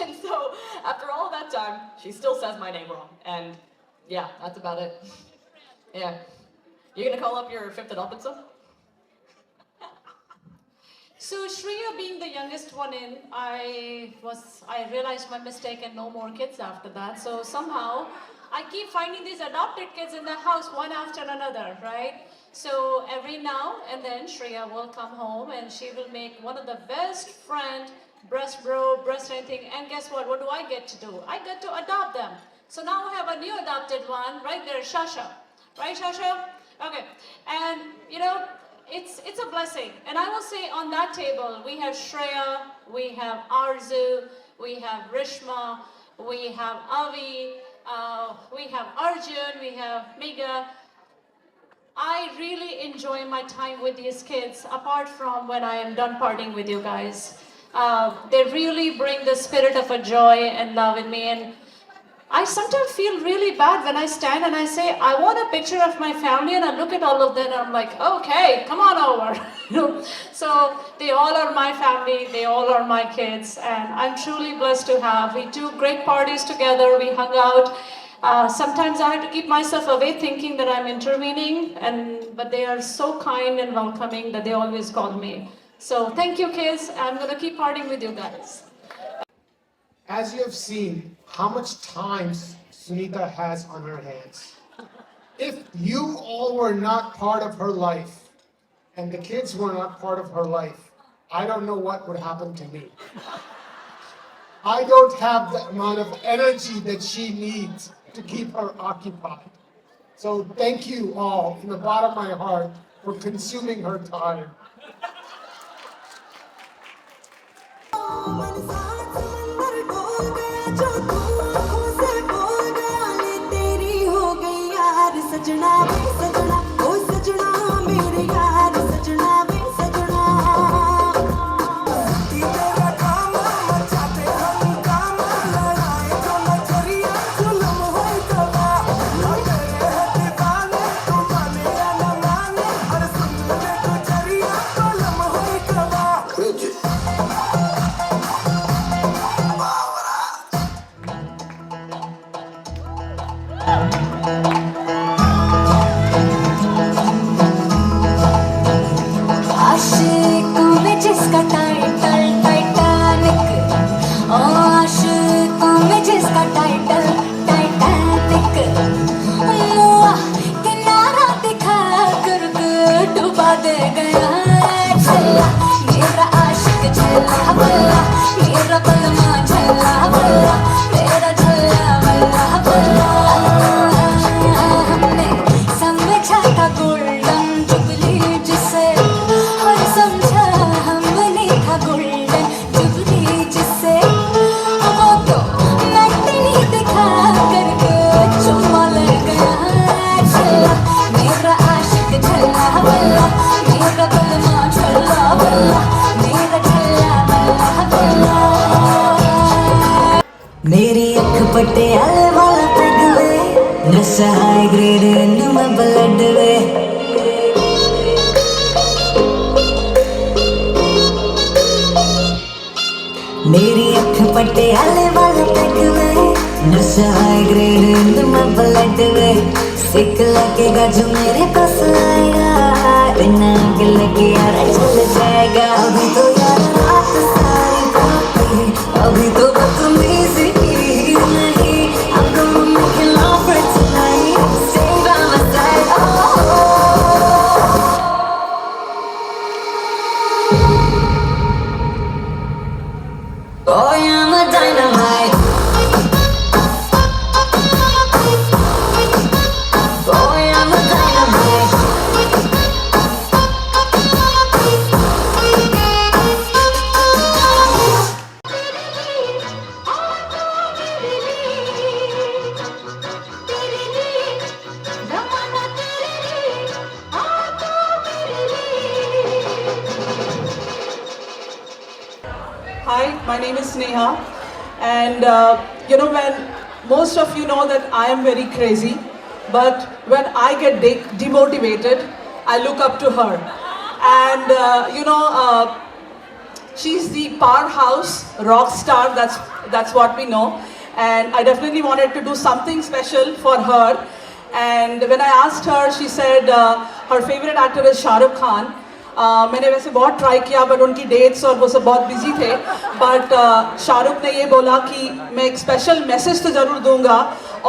And so, after all that time, she still says my name wrong. And yeah, that's about it. Yeah. You gonna call up your fifth adopted son? So Shreya being the youngest one in, I realized my mistake and no more kids after that. So somehow I keep finding these adopted kids in the house one after another, right? So every now and then Shreya will come home and she will make one of the best friend, breast bro, breast anything. And guess what? What do I get to do? I get to adopt them. So now I have a new adopted one right there, Shasha. Right, Shasha? Okay. And you know, it's a blessing. And I will say on that table, we have Shreya, we have Arzu, we have Rishma, we have Avi, we have Arjun, we have Megha. I really enjoy my time with these kids, apart from when I am done partying with you guys. They really bring the spirit of a joy and love in me. And I sometimes feel really bad when I stand and I say, I want a picture of my family, and I look at all of them and I'm like, okay, come on over. So they all are my family, they all are my kids, and I'm truly blessed to have. We do great parties together, we hung out. Sometimes I have to keep myself away thinking that I'm intervening, but they are so kind and welcoming that they always call me. So thank you, kids. I'm going to keep partying with you guys. As you have seen, how much time Sunita has on her hands. If you all were not part of her life, and the kids were not part of her life, I don't know what would happen to me. I don't have the amount of energy that she needs to keep her occupied. So thank you all from the bottom of my heart for consuming her time. सजना वे सजना ओ सजना मेरे यार सजना वे सजना तेरा काम मचाते हम काम लड़ाए तो नजरिया जुल्म होई तबा लगे दीवाने तू माने या ना माने हर सुनने को जरिया जुल्म होई तबा आशिकों में जिसका टाइटल टाइटैनिक, ओ आशिकों में जिसका टाइटल टाइटैनिक, मुआ किनारा दिखा कर डुबा दे गया छल्ला मेरा आशिक छल्ला बल्ला मेरा बलमा छल्ला बल्ला मेरा छल्ला बल्ला बल्ला हमने समझा था गोल्डन जुबली जिसे और समझा हमने था गोल्डन जुबली जिसे वो तो मैटिनी दिखा करके चुम्मा ले गया छल्ला मेरा आशिक छल्ला बल्ला मेरा बलमा छल्ला बल्ला मेरा छल्ला बल्ला बल्ला मेरी अख पटियाले वाला पैग वे नशा हाई ग्रेड इन में ब्लड वे मेरी अख पटियाले वाला पैग वे नशा हाई ग्रेड इन में ब्लड वे सिक लगेगा जो मेरे पास आएगा बिना गिल के यार चल जाएगा अभी तो यार रात सारी बाकी है अभी तो बदतमीजी नहीं I'm gonna make you love for tonight stay by my side Boy, I'm a dynamite Boy, I'm a dynamite Hi, my name is Sneha, and when most of you know that I am very crazy, but when I get demotivated, I look up to her, and she's the powerhouse rock star. That's what we know, and I definitely wanted to do something special for her. And when I asked her, she said her favorite actor is Shah Rukh Khan. मैंने वैसे बहुत try किया but उनकी dates और वो सब बहुत busy थे बट शाहरुख ने ये बोला कि मैं एक स्पेशल मैसेज तो ज़रूर दूंगा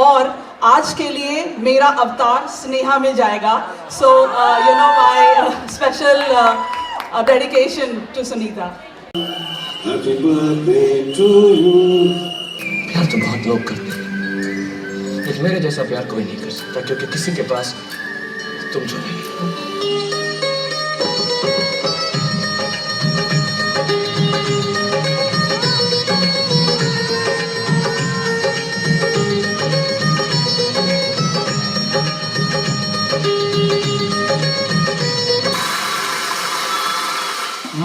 और आज के लिए मेरा अवतार स्नेहा में जाएगा so my special dedication to Sunita प्यार तो बहुत लोग करते हैं लेकिन मेरे जैसा प्यार कोई नहीं कर सकता क्योंकि किसी के पास तुम जो नहीं हो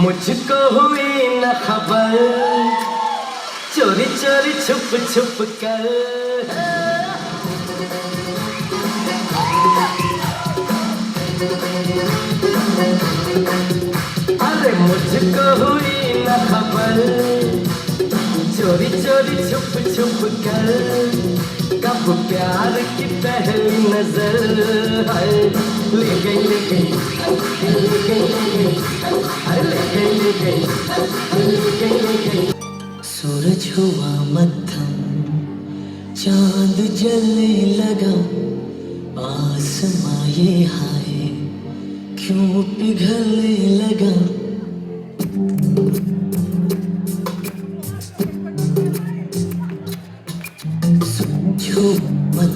मुझको हुई न खबर चोरी चोरी छुप छुप कर अरे मुझको हुई न खबर चोरी चोरी छुप छुप कर कब प्यार की पहली नजर है ले गई ले गई ले गई ले गई अरे ले गई ले गई ले गई ले गई सूरज हुआ मध्यम चांद जलने लगा आसमां ये हाय क्यों पिघलने लगा जो मत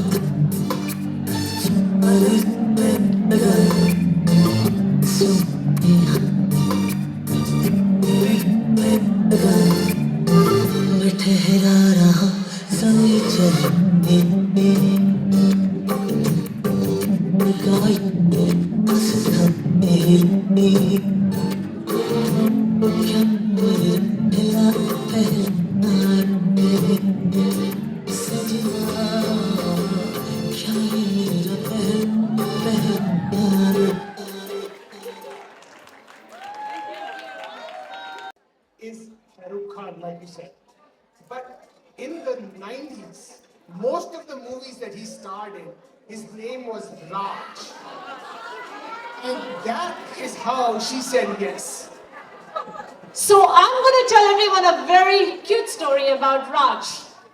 मैं ठहरा रहा समय चलने is Shahrukh Khan, like you said. But in the 90s, most of the movies that he starred in, his name was Raj. And that is how she said yes. So I'm going to tell everyone a very cute story about Raj.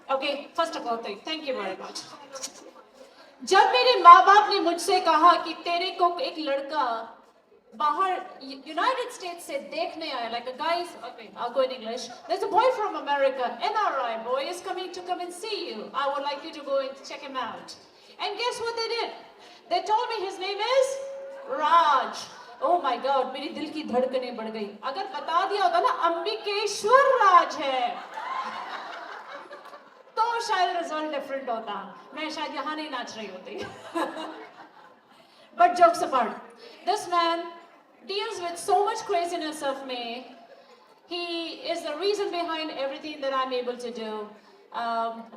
Okay, first of all, thank you very much. जब मेरे माँ बाप ने मुझसे कहा कि तेरे को एक लड़का बाहर यूनाइटेड स्टेट्स से देखने आया, like a guy, okay, I'll go in English. There's a boy from America, NRI boy, is coming to come and see you. I would like you to go and check him out. And guess what they did? They told me his name is Raj. Oh my God, मेरी दिल की धड़कनें बढ़ गई. अगर बता दिया होता ना अंबिकेश्वर राज है, तो शायद रिजल्ट डिफरेंट होता. मैं शायद यहाँ नहीं नाच रही होती. But jokes apart, this man deals with so much craziness of me. He is the reason behind everything that I'm able to do.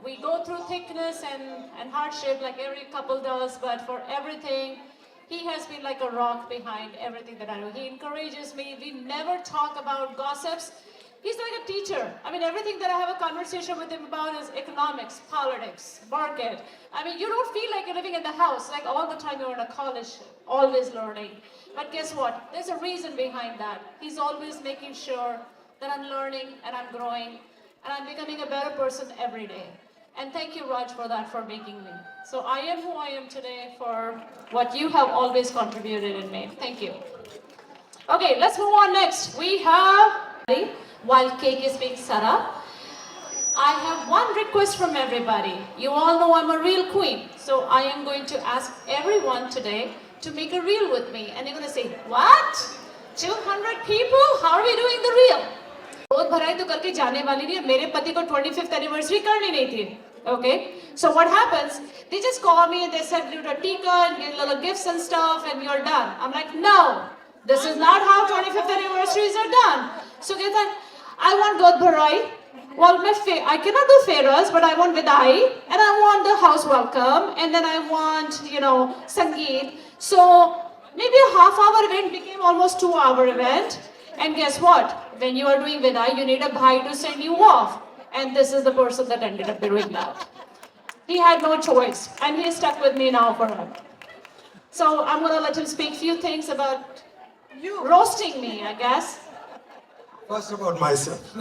We go through thickness and hardship like every couple does, but for everything, he has been like a rock behind everything that I do. He encourages me. We never talk about gossips. He's like a teacher. I mean, everything that I have a conversation with him about is economics, politics, market. I mean, you don't feel like you're living in the house, like all the time you're in a college, always learning. But guess what? There's a reason behind that. He's always making sure that I'm learning and I'm growing and I'm becoming a better person every day. And thank you, Raj, for that, for making me. So I am who I am today for what you have always contributed in me. Thank you. Okay, let's move on next. We have, while cake is being set up, I have one request from everybody. You all know I'm a reel queen. So I am going to ask everyone today to make a reel with me. And you're going to say, what? 200 people? How are we doing the reel? बहुत भराई तो करके जाने वाली नहीं है. मेरे पति को 25th anniversary करनी नहीं थी. Okay? So what happens? They just call me and they said, do a tika and get little gifts and stuff and you're done. I'm like, no. This is not how 25th anniversaries are done. So कहता है, I want God Bharai. Well, I cannot do Pharaohs, but I want Vidai, and I want the house welcome, and then I want, Sangeet. So maybe a half-hour event became almost 2-hour event. And guess what? When you are doing Vidai, you need a bhai to send you off. And this is the person that ended up doing that. He had no choice, and he is stuck with me now forever. So I'm gonna let him speak few things about you roasting me, I guess. First about myself.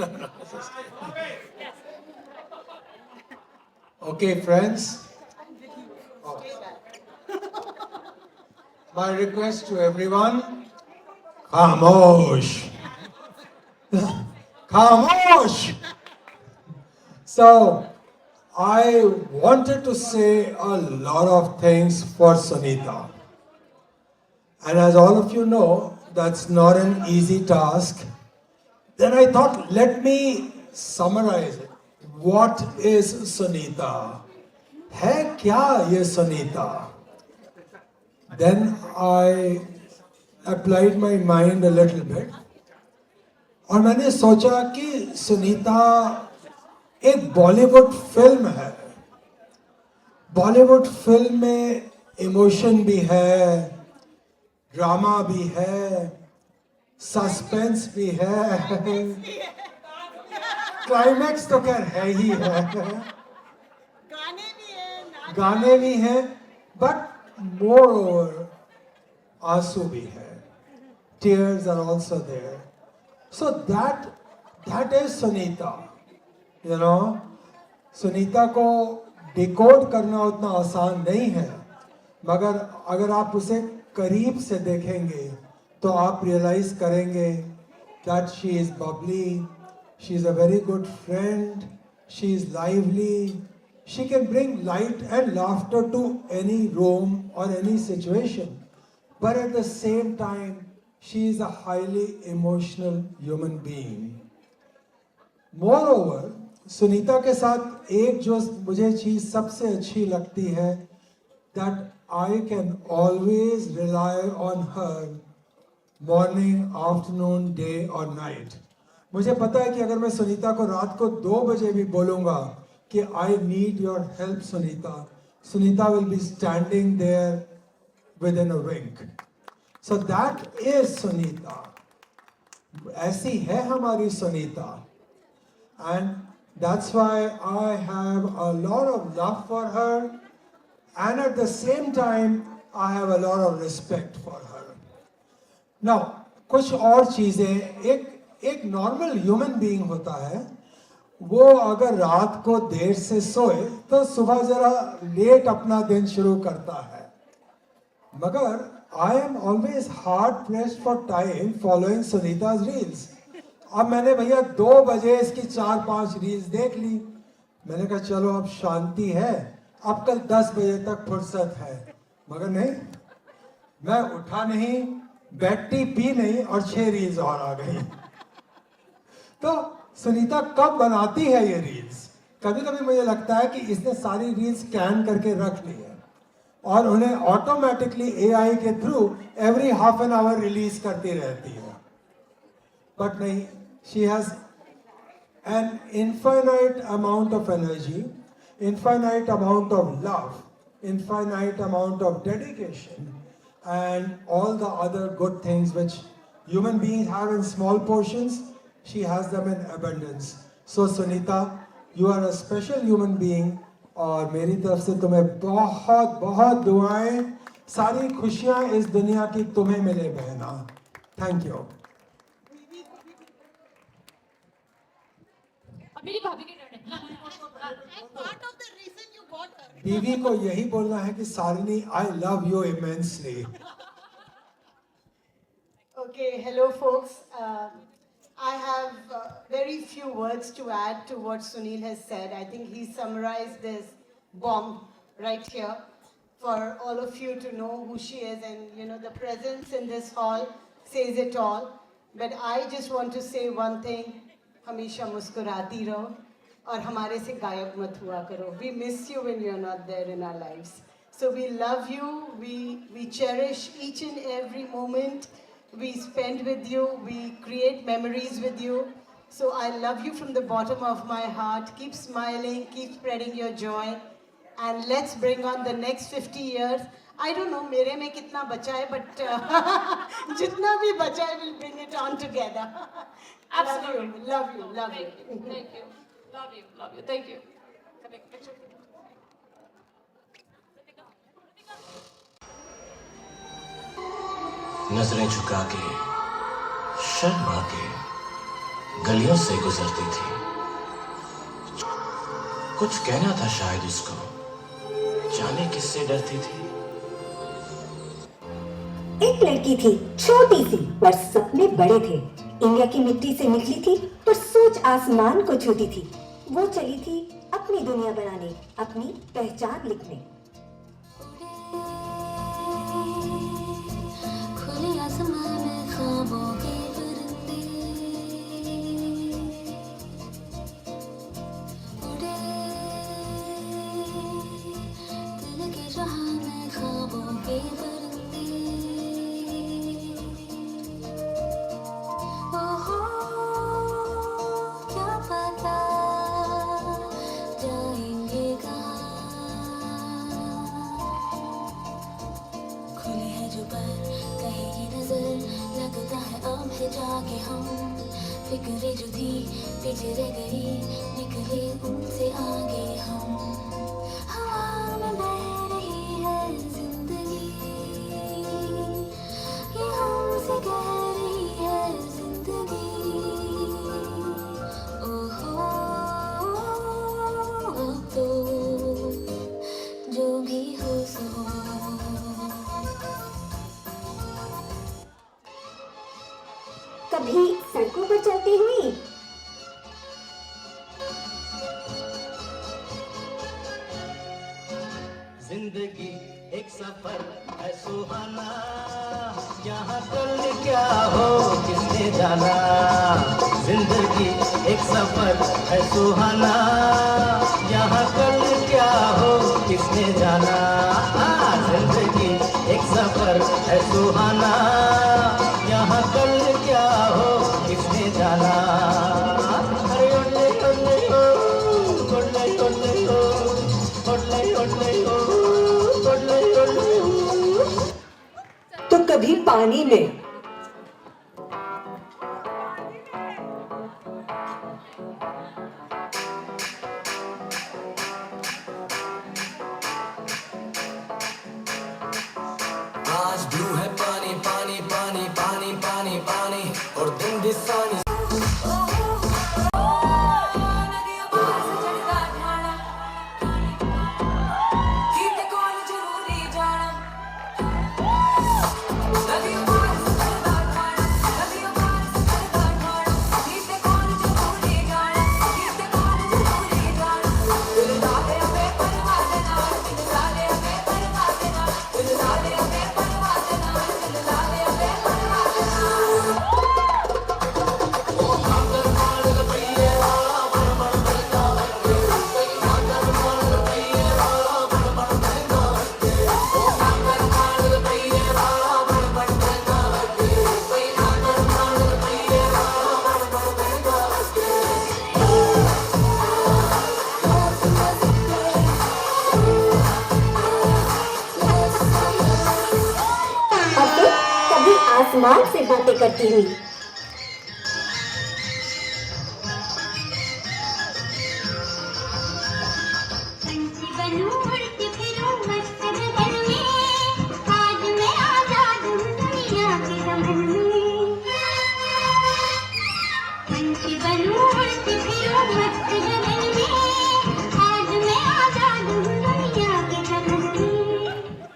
Okay, friends. Oh. My request to everyone, Khamosh. Khamosh. So, I wanted to say a lot of things for Sunita. And as all of you know, that's not an easy task. Then I thought, let me summarize it. What is Sunita? है क्या ये Sunita? Then I applied my mind a little bit. और मैंने सोचा कि सुनीता एक Bollywood film है. Bollywood film में इमोशन भी है, ड्रामा भी है, सस्पेंस भी है, क्लाइमैक्स तो खैर है ही है, गाने भी हैं, बट मोर ओवर आंसू भी है. Tears are also there. So that is Sunita. Sunita को डिकोड करना उतना आसान नहीं है, मगर अगर आप उसे करीब से देखेंगे तो आप रियलाइज करेंगे that she is bubbly, she is a very good friend, she is lively, she can bring light and laughter to any room or any situation, but at the same time she is a highly emotional human being. Moreover, Sunita के साथ एक जो मुझे चीज सबसे अच्छी लगती है, that I can always rely on her morning, afternoon, day or night. मुझे पता है कि अगर मैं सुनीता को रात को 2 बजे भी बोलूँगा कि I need your help Sunita, Sunita will be standing there within a wink. So that is Sunita. ऐसी है हमारी Sunita. And that's why I have a lot of love for her, and at the same time I have a lot of respect for her. Now, कुछ और चीजें, एक normal human being होता है, वो अगर रात को देर से सोए तो सुबह जरा लेट अपना दिन शुरू करता है. मगर I am always hard pressed for time following Sunita's reels. अब मैंने भैया 2 बजे इसकी 4-5 रील्स देख ली. मैंने कहा चलो अब शांति है, अब कल 10 बजे तक फुर्सत है. मगर नहीं, मैं उठा नहीं, बेड टी पी नहीं और 6 रील्स और आ गई. तो सुनीता कब बनाती है ये रील्स? कभी कभी मुझे लगता है कि इसने सारी रील्स स्कैन करके रख ली है और उन्हें ऑटोमेटिकली एआई के through every half an hour release करती रहती है. बट नहीं, she has an infinite amount of energy, infinite amount of love, infinite amount of dedication, and all the other good things which human beings have in small portions, she has them in abundance. So Sunita, you are a special human being, और मेरी तरफ से तुम्हें बहुत बहुत दुआएं, सारी खुशियां इस दुनिया की तुम्हें मिले बहना. Thank you. बीवी को यही बोलना है कि सारिनी, I love you immensely. Okay, hello folks. I have very few words to add to what Sunil has said. I think he summarized this bomb right here for all of you to know who she is, and the presence in this hall says it all. But I just want to say one thing. हमेशा मुस्कुराती रहो और हमारे से गायब मत हुआ करो. We miss you when you're not there in our lives. So we love you. We cherish each and every moment we spend with you. We create memories with you. So I love you from the bottom of my heart. Keep smiling, keep spreading your joy. And let's bring on the next 50 years. I don't know, मेरे में कितना बचा है, but जितना भी बचा है, we'll bring it on together. Absolutely. Love you, love you. Thank you. Love you, love you. Thank you. Can I take a picture? नजरें झुका के शर्मा के गलियों से गुजरती थी। कुछ कहना था शायद उसको, जाने किससे डरती थी। एक लड़की थी छोटी सी पर सपने बड़े थे। इंडिया की मिट्टी से निकली थी पर सोच आसमान को छूती थी। वो चली थी अपनी दुनिया बनाने, अपनी पहचान लिखने। खुले आसमान में ख्वाबों के परिंदे उड़े, दिल के जहां में ख्वाबों के परिंदे। ओहो क्या पता जाएंगे कहाँ। खुले हैं जो पर कहीं ये नजर, लगता है अब है जाके हम। फिक्रें जो थी पीछे रह गई, निकले उनसे आगे हम। हवा में बह रही है जिंदगी, ये हमसे कह रही है जिंदगी। ओहो अब तो जो भी हो सो हो। कभी सड़कों पर चलती हुई, जिंदगी एक सफर है सुहाना, यहाँ कल क्या हो किसने जाना। जिंदगी एक सफर है सुहाना, यहाँ कल क्या हो किसने जाना। जिंदगी एक सफर है सुहाना, यहाँ कल क्या हो किसने जाना। अरे ओले ओले ओ, ओले ओले ओ, ओले ओले ओ, ओले ओले ओ। तो कभी पानी में। आज ब्लू है पानी पानी पानी पानी पानी पानी और दिन भी सानी। कभी आसमान से बातें करती हुई,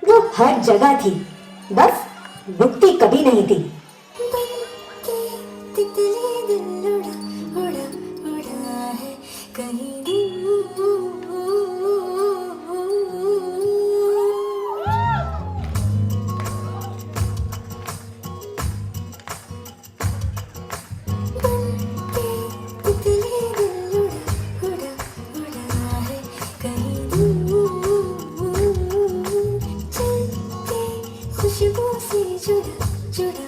वो हर जगह थी, बस रुकती कभी नहीं थी। तितली दिल उड़ा उड़ा उड़ा है कहीं दूर। तितली दिल उड़ा उड़ा उड़ा है कहीं दूर। चलते खुशबू से जुड़ा जुड़ा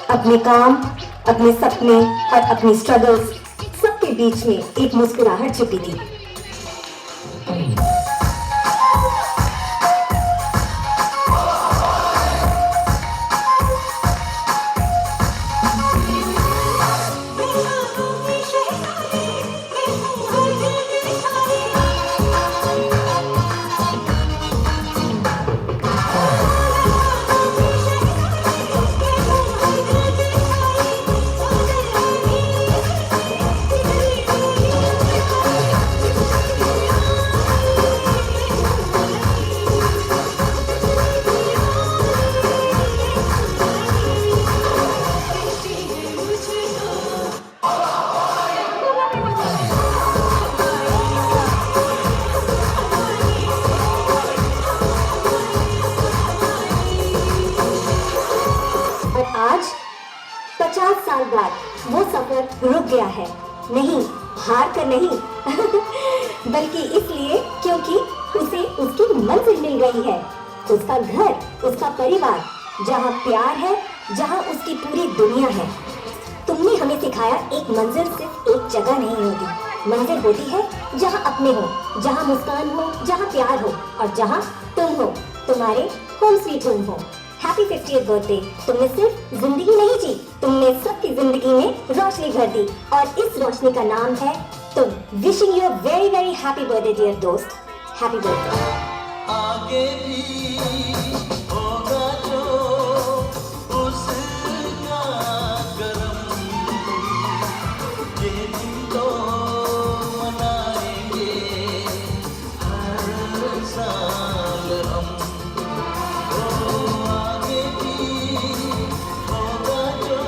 अपने काम, अपने सपने और अपनी स्ट्रगल्स सबके बीच में एक मुस्कुराहट छुपी थी। और आज 50 साल बाद वो सफर रुक गया है। नहीं, हार कर नहीं बल्कि इसलिए क्योंकि उसे उसकी मंजिल मिल गई है। उसका घर, उसका परिवार, जहाँ प्यार है, जहाँ उसकी पूरी दुनिया है। तुमने हमें सिखाया एक मंजिल सिर्फ एक जगह नहीं होती। मंजिल होती है जहाँ अपने हो, जहाँ मुस्कान हो, जहाँ प्यार हो और जहाँ तुम हो, तुम्हारे होम स्वीट होम हो। Happy 50th birthday. तुमने सिर्फ जिंदगी नहीं जी, तुमने सबकी जिंदगी में रोशनी भर दी और इस रोशनी का नाम है तुम। Wishing you a very very happy birthday dear दोस्त। Happy birthday. आगे भी होगा जो उसका करम, ये दिन तो मनाएंगे हर साल हम। ओ आगे भी होगा जो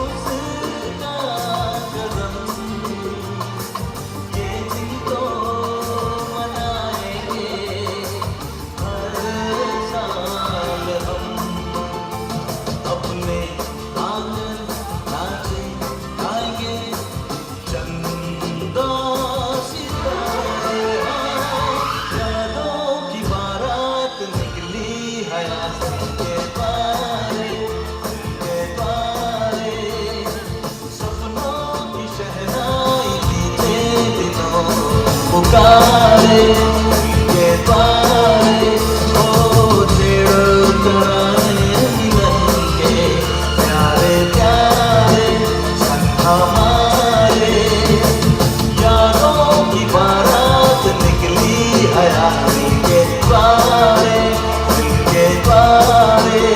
उसका करम, ये दिन तो मनाएंगे हर साल हम। अपने आंगन नाचे गाएंगे चंदा सितारे, यादों की बारात निकली हयाती के पारे, के पारे। सपनों की शहनाई बीते दिनों पुकारे के पारे। ओ छेड़ो तराने मिलन के प्यारे प्यारे संग हमारे, यादों की बारात निकली हयाती के पारे, के पारे।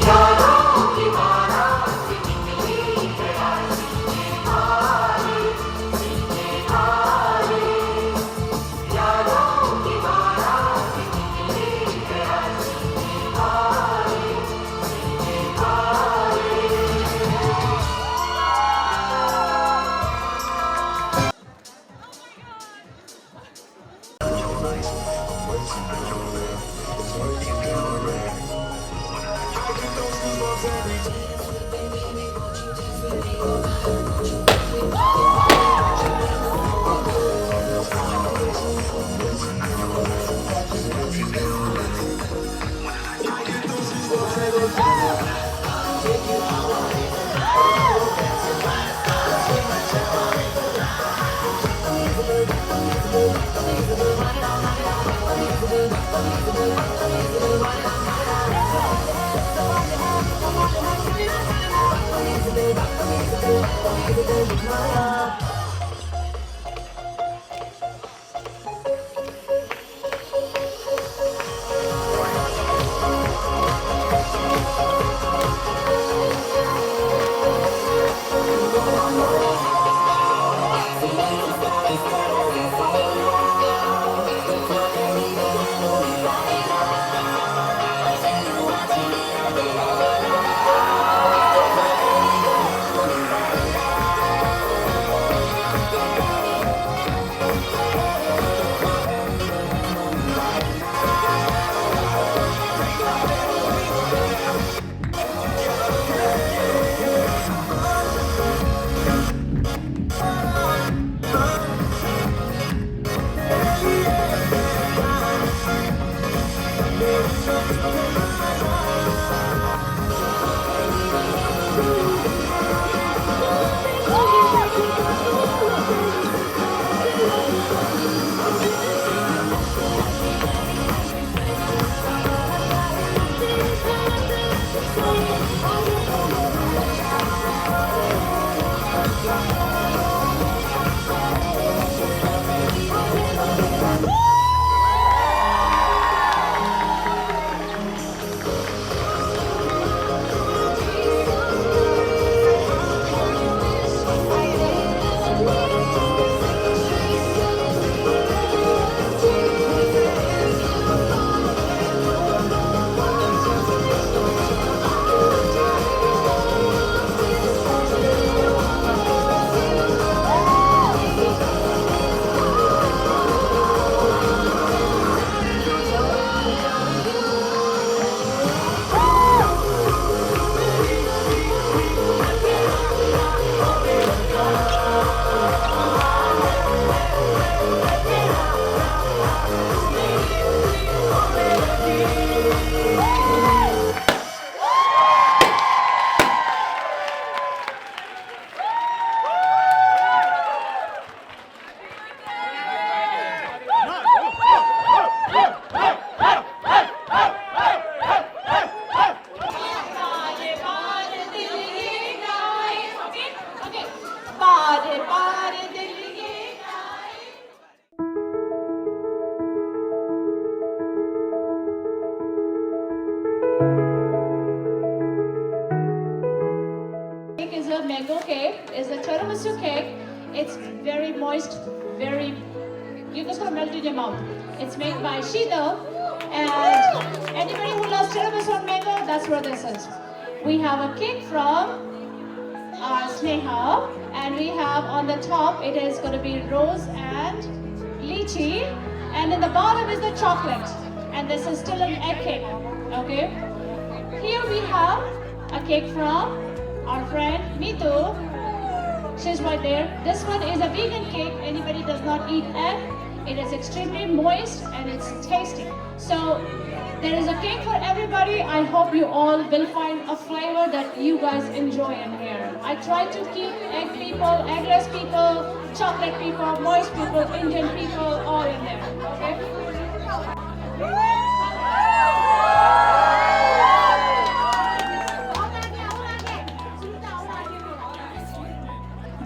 यादों की बारात निकली हयाती के पारे, के पारे। यादों की बारात निकली हयाती के पारे, के पारे। tiramisu cake. It's very moist, very, you're just gonna melt in your mouth. It's made by Sheetal, and anybody who loves tiramisu on mango, that's what this is. We have a cake from Sneha, and we have on the top, it is gonna be rose and lychee, and in the bottom is the chocolate, and this is still an egg cake, okay? Here we have a cake from our friend Mitu. She's right there. This one is a vegan cake. Anybody does not eat egg. It is extremely moist and it's tasty. So there is a cake for everybody. I hope you all will find a flavor that you guys enjoy in here. I try to keep egg people, eggless people, chocolate people, moist people, Indian people, all in there, okay?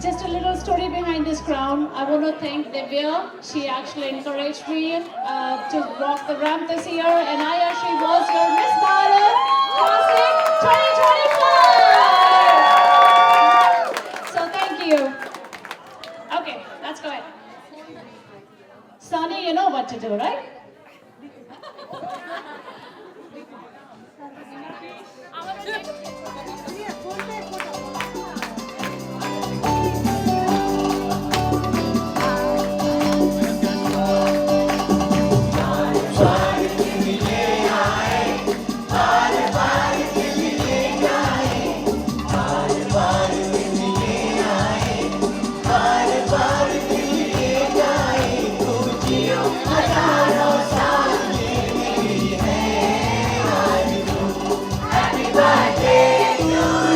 Just a little story behind this crown. I want to thank Divya. She actually encouraged me to walk the ramp this year, and I actually was your Miss Bharat Classic 2024. So thank you. Okay, let's go ahead. Sunny, you know what to do, right?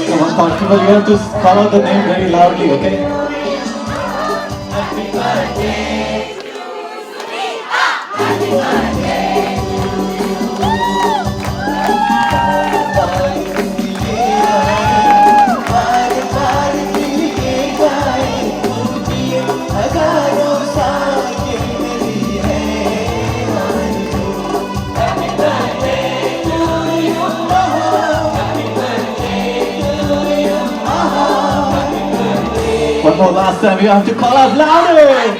Come on, constable, you have to call out the name very loudly, okay? Happy birthday to Sunita. Happy birthday One more last time, you have to call out louder!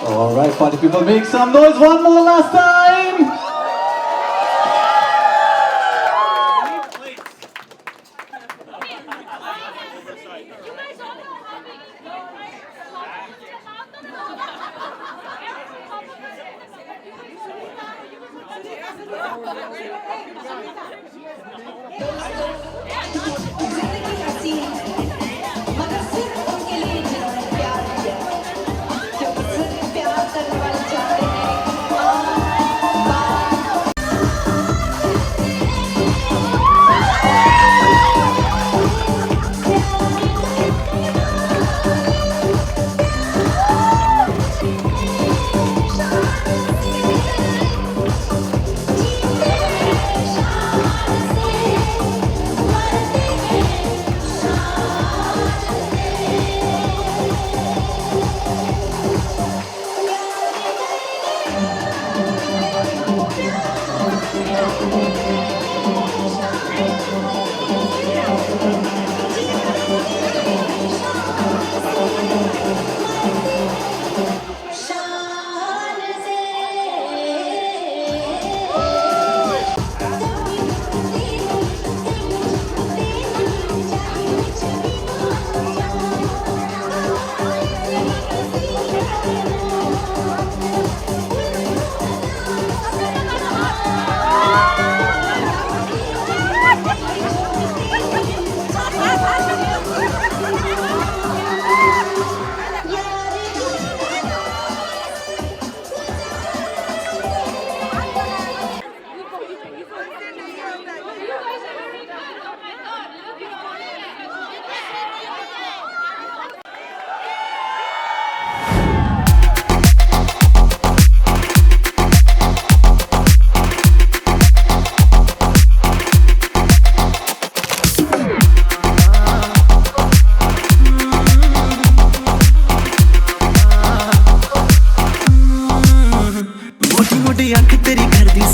Alright, party people, make some noise one more last time!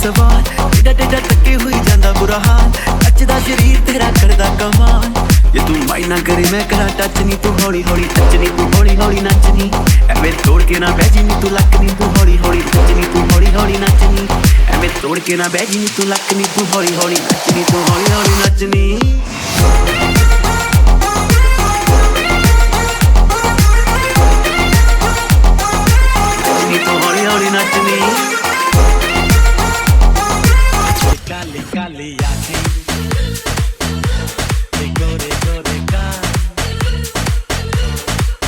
सवाल टेढ़ा टेढ़ा तके हुई जांदा बुरा हाल नचदा शरीर तेरा करदा कमाल ये तू माइंड ना करे मैं करा टच नी तू हौली हौली नचनी तू हौली हौली नचनी एवें तोड़ के ना बैजी नी तू लकनी तू हौली हौली नचनी तू हौली हौली नचनी एवें तोड़ के ना बैजी नी तू लकनी तू हौली हौली नचनी तू हौली हौली नचनी तू हौली हौली नचनी काली काली आँखें ये गोरे गोरे गाल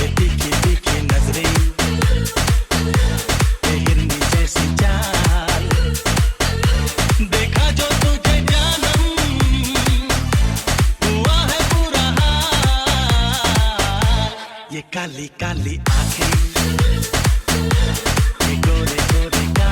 ये तीखी तीखी नजरें ये हिरनी जैसी चाल देखा जो तुझे जानम हुआ है बुरा हाल ये काली काली आँखें ये गोरे गोरे गाल